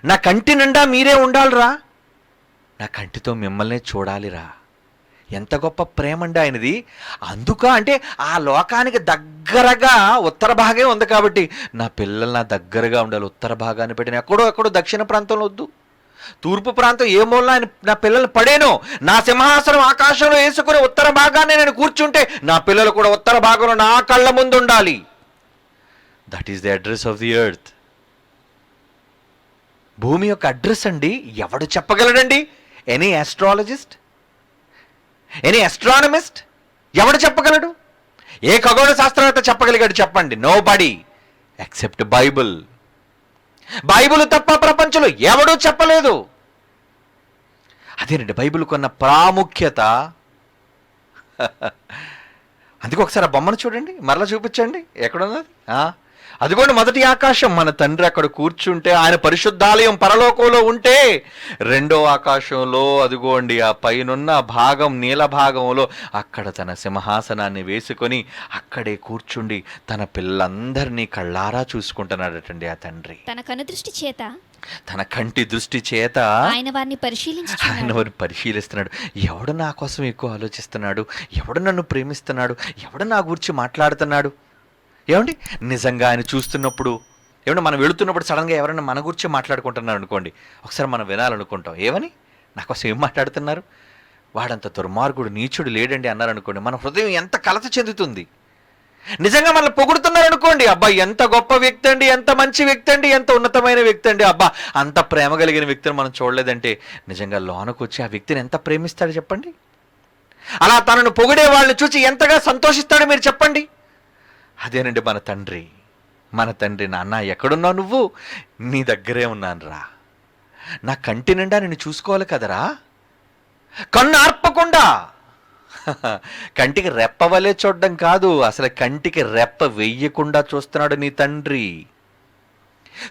నా కంటి నిండా మీరే ఉండాలిరా, నా కంటితో మిమ్మల్నే చూడాలిరా. ఎంత గొప్ప ప్రేమ అండి ఆయనది. అందుక అంటే ఆ లోకానికి దగ్గరగా ఉత్తర భాగమే ఉంది కాబట్టి, నా పిల్లలు నా దగ్గరగా ఉండాలి. ఉత్తర భాగాన్ని పెట్టిన ఎక్కడో దక్షిణ ప్రాంతంలో వద్దు, తూర్పు ప్రాంతం ఏ మూలన ఆయన నా పిల్లల్ని పడేను. నా సింహాసనం ఆకాశంలో వేసుకుని ఉత్తర భాగాన్ని నేను కూర్చుంటే, నా పిల్లలు కూడా ఉత్తర భాగంలో నా కళ్ళ ముందు ఉండాలి. That is the address of the earth. భూమి యొక్క అడ్రస్ అండి. ఎవడు చెప్పగలడండి? ఎనీ ఆస్ట్రాలజిస్ట్, ఎనీ ఆస్ట్రానమిస్ట్ ఎవడు చెప్పగలడు? ఏ ఖగోళ శాస్త్రవేత్త చెప్పగలిగాడు చెప్పండి? Nobody except bible. Bible తప్ప ప్రపంచంలో ఎవడూ చెప్పలేదు. అదేనండి బైబిల్కి ఉన్న ప్రాముఖ్యత. అందుకే ఒకసారి ఆ బొమ్మను చూడండి, మరలా చూపించండి, ఎక్కడున్నది? అదిగోండి మొదటి ఆకాశం, మన తండ్రి అక్కడ కూర్చుంటే, ఆయన పరిశుద్ధాలయం పరలోకంలో ఉంటే, రెండో ఆకాశంలో అదిగోండి ఆ పైనున్న భాగం, నీల భాగంలో అక్కడ తన సింహాసనాన్ని వేసుకొని అక్కడే కూర్చుండి తన పిల్లలందరినీ కళ్ళారా చూసుకుంటున్నాడటండి ఆ తండ్రి. తన కనుదృష్టి చేత, తన కంటి దృష్టి చేత ఆయన వారిని ఆయన వారిని పరిశీలిస్తున్నాడు. ఎవడు నా కోసం ఎక్కువ ఆలోచిస్తున్నాడు, ఎవడు నన్ను ప్రేమిస్తున్నాడు, ఎవడు నా గురించి మాట్లాడుతున్నాడు. ఏమండి నిజంగా ఆయన చూస్తున్నప్పుడు, ఏమంటే మనం వెళుతున్నప్పుడు సడన్గా ఎవరైనా మన గురించి మాట్లాడుకుంటున్నారు అనుకోండి, ఒకసారి మనం వినాలనుకుంటాం. ఏమని, నా కోసం ఏం మాట్లాడుతున్నారు, వాడంత దుర్మార్గుడు నీచుడు లేడండి అన్నారు అనుకోండి, మన హృదయం ఎంత కలత చెందుతుంది. నిజంగా మనల్ని పొగుడుతున్నారు అనుకోండి, అబ్బా ఎంత గొప్ప వ్యక్తి అండి, ఎంత మంచి వ్యక్తి అండి, ఎంత ఉన్నతమైన వ్యక్తి అండి, అబ్బా అంత ప్రేమ కలిగిన వ్యక్తిని మనం చూడలేదంటే, నిజంగా లోనకు వచ్చి ఆ వ్యక్తిని ఎంత ప్రేమిస్తాడు చెప్పండి. అలా తనను పొగిడే వాళ్ళని చూసి ఎంతగా సంతోషిస్తాడో మీరు చెప్పండి. అదేనండి మన తండ్రి. మన తండ్రి, నాన్న ఎక్కడున్నావు నువ్వు, నీ దగ్గరే ఉన్నాను రా, నా కంటి నిండా నిన్ను చూసుకోవాలి కదరా, కన్ను ఆర్పకుండా. కంటికి రెప్ప వలె చూడడం కాదు, అసలు కంటికి రెప్ప వెయ్యకుండా చూస్తున్నాడు నీ తండ్రి.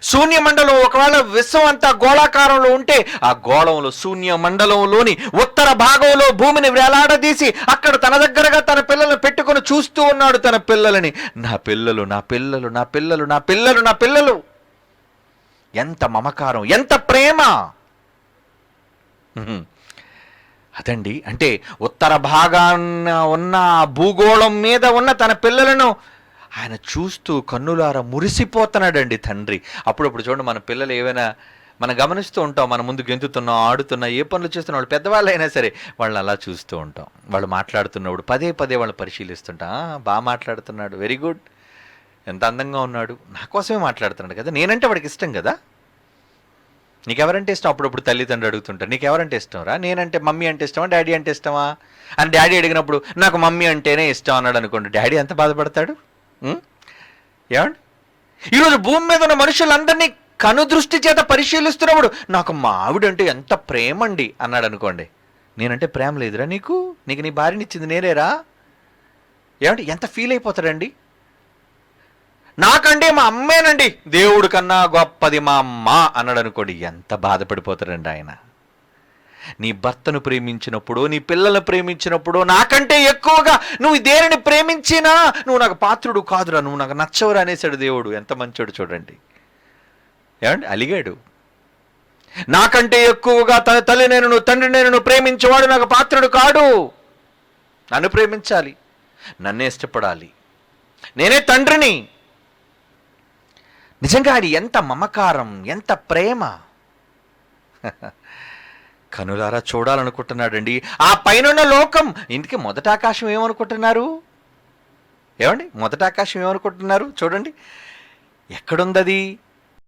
శూన్యమండలం ఒకవేళ విశ్వం అంతా గోళాకారంలో ఉంటే, ఆ గోళంలో శూన్య మండలంలోని ఉత్తర భాగంలో భూమిని వేలాడదీసి అక్కడ తన దగ్గరగా తన పిల్లలను పెట్టుకొని చూస్తూ ఉన్నాడు తన పిల్లలని. నా పిల్లలు, నా పిల్లలు, నా పిల్లలు, నా పిల్లలు, నా పిల్లలు. ఎంత మమకారం, ఎంత ప్రేమ. అదండి, అంటే ఉత్తర భాగాన ఉన్న భూగోళం మీద ఉన్న తన పిల్లలను ఆయన చూస్తూ కన్నులారా మురిసిపోతున్నాడండి తండ్రి. అప్పుడప్పుడు చూడండి, మన పిల్లలు ఏవైనా మనం గమనిస్తూ ఉంటాం, మన ముందు గెంతుతున్నాం, ఆడుతున్నా, ఏ పనులు చేస్తున్నా, వాళ్ళు పెద్దవాళ్ళు అయినా సరే వాళ్ళని అలా చూస్తూ ఉంటాం. వాళ్ళు మాట్లాడుతున్నప్పుడు పదే పదే వాళ్ళని పరిశీలిస్తుంటా, బాగా మాట్లాడుతున్నాడు, వెరీ గుడ్, ఎంత అందంగా ఉన్నాడు, నా కోసమే మాట్లాడుతున్నాడు కదా, నేనంటే వాడికి ఇష్టం కదా. నీకెవరంటే ఇష్టం, అప్పుడప్పుడు తల్లిదండ్రులు అడుగుతుంటారు, నీకెవరంటే ఇష్టం రా, నేనంటే మమ్మీ అంటే ఇష్టమా, డాడీ అంటే ఇష్టమా అని డాడీ అడిగినప్పుడు నాకు మమ్మీ అంటేనే ఇష్టం అన్నాడు అనుకోండి, డాడీ ఎంత బాధపడతాడు. ఏమండి, ఈరోజు భూమి మీద ఉన్న మనుషులందరినీ కనుదృష్టి చేత పరిశీలిస్తున్నప్పుడు నాకు మా ఆవిడంటే ఎంత ప్రేమ అండి అన్నాడు అనుకోండి, నేనంటే ప్రేమ లేదురా నీకు, నీకు నీ భార్యనిచ్చింది నేనేరా, ఏమంటే ఎంత ఫీల్ అయిపోతాడండి. నాకంటే మా అమ్మేనండి దేవుడి కన్నా గొప్పది మా అమ్మ అన్నాడు అనుకోండి, ఎంత బాధపడిపోతాడండి ఆయన. నీ భర్తను ప్రేమించినప్పుడు, నీ పిల్లలను ప్రేమించినప్పుడు, నాకంటే ఎక్కువగా నువ్వు దేనిని ప్రేమించినా నువ్వు నాకు పాత్రుడు కాదురా, నువ్వు నాకు నచ్చవురా అనేసాడు దేవుడు. ఎంత మంచోడు చూడండి. ఏమండి, అలిగాడు. నాకంటే ఎక్కువగా తన తల్లి నేను, తండ్రి నేను ప్రేమించేవాడు నాకు పాత్రుడు కాడు. నన్ను ప్రేమించాలి, నన్నే ఇష్టపడాలి, నేనే తండ్రిని. నిజంగా అది ఎంత మమకారం, ఎంత ప్రేమ. కనులారా చూడాలనుకుంటున్నాడండి ఆ పైనున్న లోకం. ఇందుకే మొదటి ఆకాశం ఏమనుకుంటున్నారు, ఏమండి, మొదటి ఆకాశం ఏమనుకుంటున్నారు చూడండి, ఎక్కడుందది.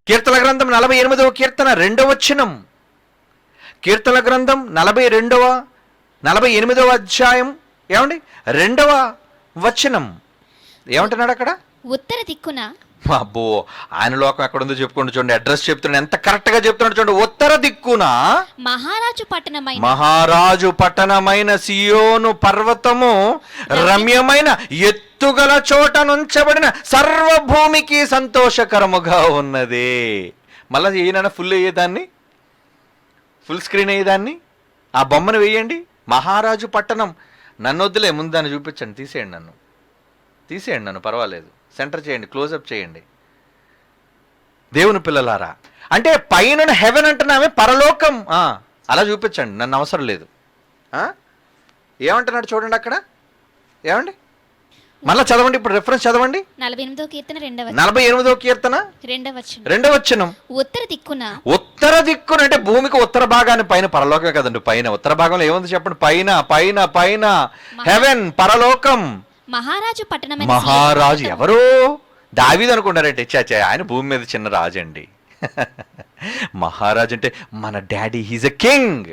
కీర్తన గ్రంథం 48వ కీర్తన 2వ వచనం. కీర్తన గ్రంథం 48వ అధ్యాయం, ఏమండి 2వ వచనం ఏమంటున్నాడు అక్కడ, ఉత్తర దిక్కున. అబ్బో, ఆయన లోకం ఎక్కడుందో చెప్పుకోండి, చూడండి, అడ్రస్ చెప్తున్నాడు, ఎంత కరెక్ట్ గా చెప్తున్నాడు చూడండి. ఉత్తర దిక్కున మహారాజు పట్టణమైన సియోను పర్వతము రమ్యమైన ఎత్తుగల చోట నుంచబడిన సర్వభూమికి సంతోషకరముగా ఉన్నది. మళ్ళీ ఏదైనా ఫుల్ అయ్యేదాన్ని, ఫుల్ స్క్రీన్ అయ్యేదాన్ని, ఆ బొమ్మను వేయండి. మహారాజు పట్టణం. నన్ను వద్దులే, ముందు దాన్ని చూపించండి, తీసేయండి నన్ను పర్వాలేదు, సెంటర్ చేయండి, క్లోజప్ చేయండి. దేవుని పిల్లలారా, అంటే పైన హెవెన్ అంటున్నామే పరలోకం, అలా చూపించండి, నన్ను అవసరం లేదు. ఏమంటున్నాడు చూడండి అక్కడ, ఏమండి మళ్ళా చదవండి, ఇప్పుడు రెఫరెన్స్ చదవండి. 48వ కీర్తన 2వ వచనం. ఉత్తర దిక్కున అంటే భూమికి ఉత్తర భాగాన్ని, పైన పరలోకమే కదండి, పైన ఉత్తర భాగంలో ఏముంది చెప్పండి, పైన పైన పైన హెవెన్, పరలోకం. మహారాజు ఎవరు, దావీదు అనుకుంటారంటే, చాచా ఆయన భూమి మీద చిన్న రాజు అండి. మహారాజు అంటే మన డాడీ, హీజ్ ఎ కింగ్,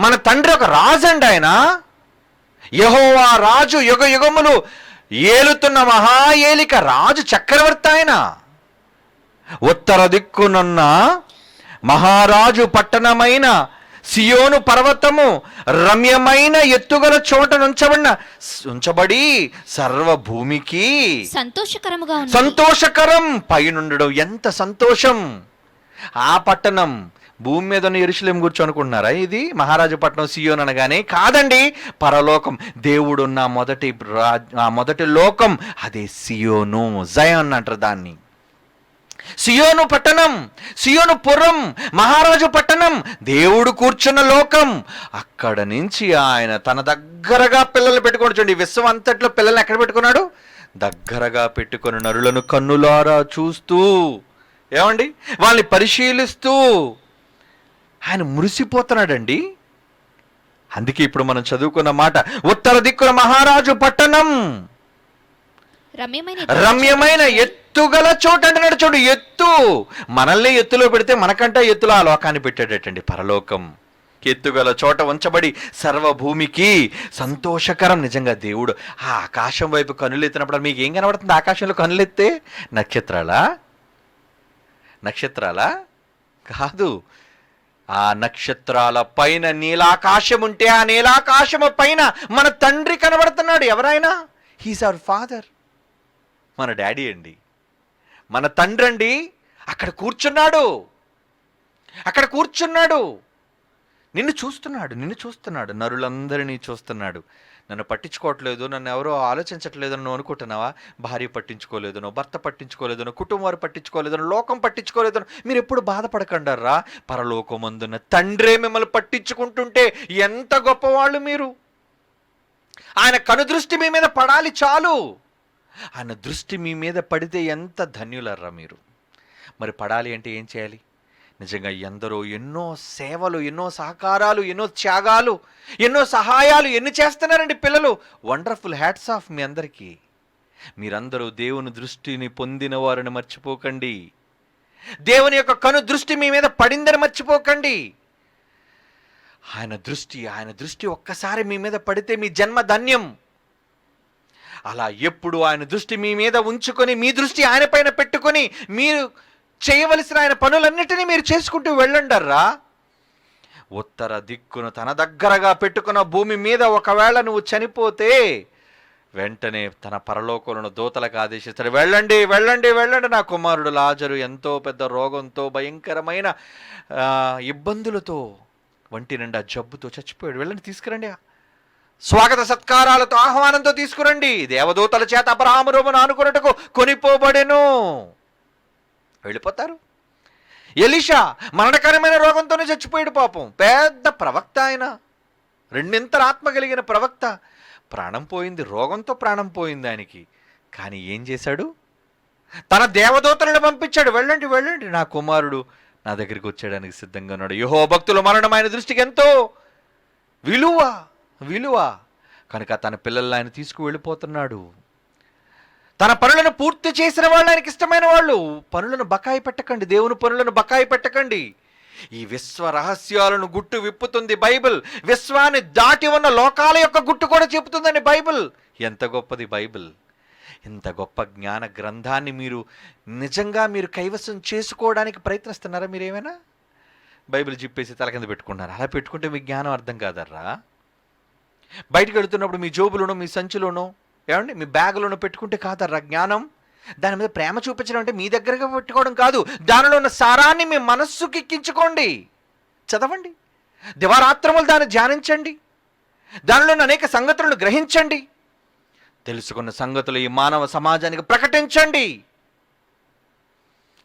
మన తండ్రి ఒక రాజు అండి ఆయన. యెహోవా రాజు, యుగ యుగములు ఏలుతున్న మహా ఏలిక రాజు, చక్రవర్తి ఆయన. ఉత్తర దిక్కునున్న మహారాజు పట్టణమైన సియోను పర్వతము రమ్యమైన ఎత్తుగల చోట ఉంచబడి సర్వభూమికి సంతోషకరముగా ఉంది. సంతోషకరం. పైనుండడం ఎంత సంతోషం. ఆ పట్టణం భూమి మీద ఉన్న యెరూషలేము గురించి అనుకుంటున్నారా? ఇది మహారాజు పట్టణం సియోన్ అనగానే కాదండి, పరలోకం. దేవుడున్న మొదటి లోకం అదే సియోను, జయాన్ అంటారు దాన్ని. సియోను పట్టణం, సియోను పురం, మహారాజు పట్టణం, దేవుడు కూర్చున్న లోకం. అక్కడ నుంచి ఆయన తన దగ్గరగా పిల్లలు పెట్టుకోండి. చూడండి, విశ్వం అంతట్లో పిల్లల్ని ఎక్కడ పెట్టుకున్నాడు? దగ్గరగా పెట్టుకుని నరులను కన్నులారా చూస్తూ, ఏమండి, వాళ్ళని పరిశీలిస్తూ ఆయన మురిసిపోతున్నాడండి. అందుకే ఇప్పుడు మనం చదువుకున్న మాట, ఉత్తర దిక్కున మహారాజు పట్టణం, రమ్యమైన ఎత్తుగల చోట అంటున్నాడు. చూడు, ఎత్తు. మనల్ని ఎత్తులో పెడితే మనకంటే ఎత్తులో ఆ లోకాన్ని పెట్టాడటండి. పరలోకం ఎత్తుగల చోట ఉంచబడి సర్వభూమికి సంతోషకరం. నిజంగా దేవుడు ఆ ఆకాశం వైపు కనులెత్తినప్పుడు మీకు ఏం కనబడుతుంది? ఆకాశంలో కనులెత్తే నక్షత్రాలా కాదు. ఆ నక్షత్రాల పైన నీలాకాశం ఉంటే ఆ నీలాకాశము పైన మన తండ్రి కనబడుతున్నాడు. ఎవరైనా? హీస్ అవర్ ఫాదర్, మన డాడీ అండి, మన తండ్రి అండి. అక్కడ కూర్చున్నాడు, నిన్ను చూస్తున్నాడు, నరులందరినీ చూస్తున్నాడు. నన్ను పట్టించుకోవట్లేదు, నన్ను ఎవరో ఆలోచించట్లేదని నువ్వు అనుకుంటున్నావా? భార్య పట్టించుకోలేదనో, భర్త పట్టించుకోలేదనో, కుటుంబం వారు పట్టించుకోలేదనో, లోకం పట్టించుకోలేదనో మీరు ఎప్పుడు బాధపడకండారా. పరలోకమందున్న తండ్రే మిమ్మల్ని పట్టించుకుంటుంటే ఎంత గొప్పవాళ్ళు మీరు. ఆయన కనుదృష్టి మీ మీద పడాలి చాలు. ఆయన దృష్టి మీ మీద పడితే ఎంత ధన్యులర్రా మీరు. మరి పడాలి అంటే ఏం చేయాలి? నిజంగా ఎందరో ఎన్నో సేవలు, ఎన్నో సహకారాలు, ఎన్నో త్యాగాలు, ఎన్నో సహాయాలు ఎన్ని చేస్తున్నారండి పిల్లలు. వండర్ఫుల్, హ్యాట్స్ ఆఫ్ మీ అందరికీ. మీరందరూ దేవుని దృష్టిని పొందిన వారిని మర్చిపోకండి. దేవుని యొక్క కను దృష్టి మీ మీద పడిందని మర్చిపోకండి. ఆయన దృష్టి ఒక్కసారి మీ మీద పడితే మీ జన్మ ధన్యం. అలా ఎప్పుడు ఆయన దృష్టి మీ మీద ఉంచుకొని, మీ దృష్టి ఆయన పైన పెట్టుకొని, మీరు చేయవలసిన ఆయన పనులన్నిటినీ మీరు చేసుకుంటూ వెళ్ళండర్రా. ఉత్తర దిక్కును తన దగ్గరగా పెట్టుకున్న భూమి మీద ఒకవేళ నువ్వు చనిపోతే వెంటనే తన పరలోకంలో దూతలకు ఆదేశిస్తాడు, వెళ్ళండి వెళ్ళండి వెళ్ళండి, నా కుమారుడు లాజరు ఎంతో పెద్ద రోగంతో, భయంకరమైన ఇబ్బందులతో, వంటి నిండా జబ్బుతో చచ్చిపోయాడు, వెళ్ళండి తీసుకురండి, స్వాగత సత్కారాలతో ఆహ్వానంతో తీసుకురండి, దేవదూతల చేత అబ్రహాము రొమ్మున ఆనుకొనుటకు కొనిపోబడెను. వెళ్ళిపోతారు. ఎలీషా మరణకరమైన రోగంతోనే చచ్చిపోయాడు పాపం. పెద్ద ప్రవక్త ఆయన, రెండింతల ఆత్మ కలిగిన ప్రవక్త. ప్రాణం పోయింది, రోగంతో ప్రాణం పోయింది ఆయనకి. కానీ ఏం చేశాడు? తన దేవదూతలను పంపించాడు, వెళ్ళండి వెళ్ళండి, నా కుమారుడు నా దగ్గరికి వచ్చేయడానికి సిద్ధంగా ఉన్నాడు. యెహోవా భక్తుల మరణం ఆయన దృష్టికి ఎంతో విలువ కనుక తన పిల్లల్ని ఆయన తీసుకువెళ్ళిపోతున్నాడు. తన పనులను పూర్తి చేసిన వాళ్ళు, ఆయనకి ఇష్టమైన వాళ్ళు. పనులను బకాయి పెట్టకండి, దేవుని పనులను బకాయి పెట్టకండి. ఈ విశ్వ రహస్యాలను గుట్టు విప్పుతుంది బైబిల్. విశ్వాన్ని దాటి ఉన్న లోకాల యొక్క గుట్టు కూడా చెబుతుందండి బైబిల్. ఎంత గొప్పది బైబిల్. ఇంత గొప్ప జ్ఞాన గ్రంథాన్ని నిజంగా మీరు కైవసం చేసుకోవడానికి ప్రయత్నిస్తున్నారా? మీరేమైనా బైబిల్ జిప్పేసి తల కింద పెట్టుకుంటున్నారా? అలా పెట్టుకుంటే మీ జ్ఞానం అర్థం కాదర్రా. బయటకు వెళుతున్నప్పుడు మీ జోబులోనో, మీ సంచిలోనో, ఏమండి మీ బ్యాగులోనో పెట్టుకుంటే కాదర్రా జ్ఞానం. దాని మీద ప్రేమ చూపించడం అంటే మీ దగ్గరగా పెట్టుకోవడం కాదు, దానిలో ఉన్న సారాన్ని మీ మనస్సుకి ఎక్కించుకోండి, చదవండి, దివారాత్రములు దాన్ని ధ్యానించండి, దానిలో ఉన్న అనేక సంగతులను గ్రహించండి, తెలుసుకున్న సంగతులు ఈ మానవ సమాజానికి ప్రకటించండి.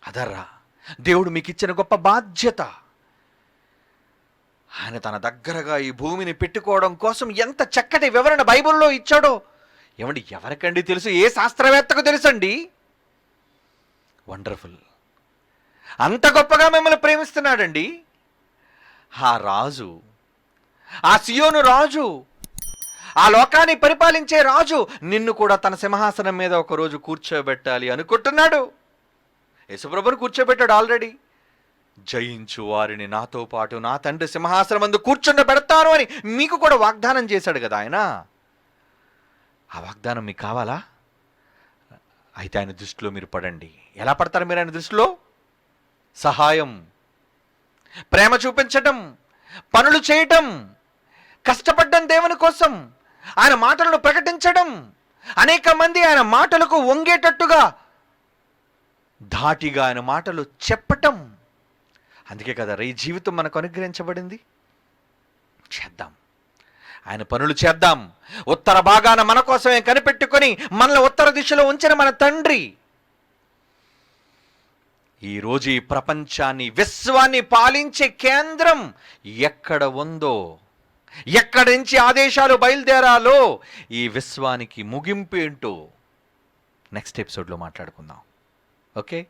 అదర్రా దేవుడు మీకు ఇచ్చిన గొప్ప బాధ్యత. ఆయన తన దగ్గరగా ఈ భూమిని పెట్టుకోవడం కోసం ఎంత చక్కటి వివరణ బైబిల్లో ఇచ్చాడో ఏమండి ఎవరికండి తెలుసు? ఏ శాస్త్రవేత్తకు తెలుసండి? వండర్ఫుల్. అంత గొప్పగా మిమ్మల్ని ప్రేమిస్తున్నాడండి ఆ రాజు, ఆ సియోను రాజు, ఆ లోకాన్ని పరిపాలించే రాజు. నిన్ను కూడా తన సింహాసనం మీద ఒకరోజు కూర్చోబెట్టాలి అనుకుంటున్నాడు. యేసుప్రభుని కూర్చోబెట్టాడు ఆల్రెడీ. జయించు వారిని నాతో పాటు నా తండ్రి సింహాసనం ముందు కూర్చుండబెడతాను అని మీకు కూడా వాగ్దానం చేశాడు కదా ఆయన. ఆ వాగ్దానం మీకు కావాలా? అయితే ఆయన దృష్టిలో మీరు పడండి. ఎలా పడతారు మీరు ఆయన దృష్టిలో? సహాయం, ప్రేమ చూపించటం, పనులు చేయటం, కష్టపడ్డం దేవుని కోసం, ఆయన మాటలను ప్రకటించడం, అనేక మంది ఆయన మాటలకు వంగేటట్టుగా ధాటిగా ఆయన మాటలు చెప్పటం. అందుకే కదా ఈ జీవితం మనకు అనుగ్రహించబడింది. చేద్దాం, ఆయన పనులు చేద్దాం. ఉత్తర భాగాన మన కోసమే కనిపెట్టుకొని మనల్ని ఉత్తర దిశలో ఉంచిన మన తండ్రి ఈరోజు ఈ ప్రపంచాన్ని, విశ్వాన్ని పాలించే కేంద్రం ఎక్కడ ఉందో, ఎక్కడి నుంచి ఆదేశాలు బయలుదేరాలో, ఈ విశ్వానికి ముగింపు ఏంటో నెక్స్ట్ ఎపిసోడ్లో మాట్లాడుకుందాం. ఓకే.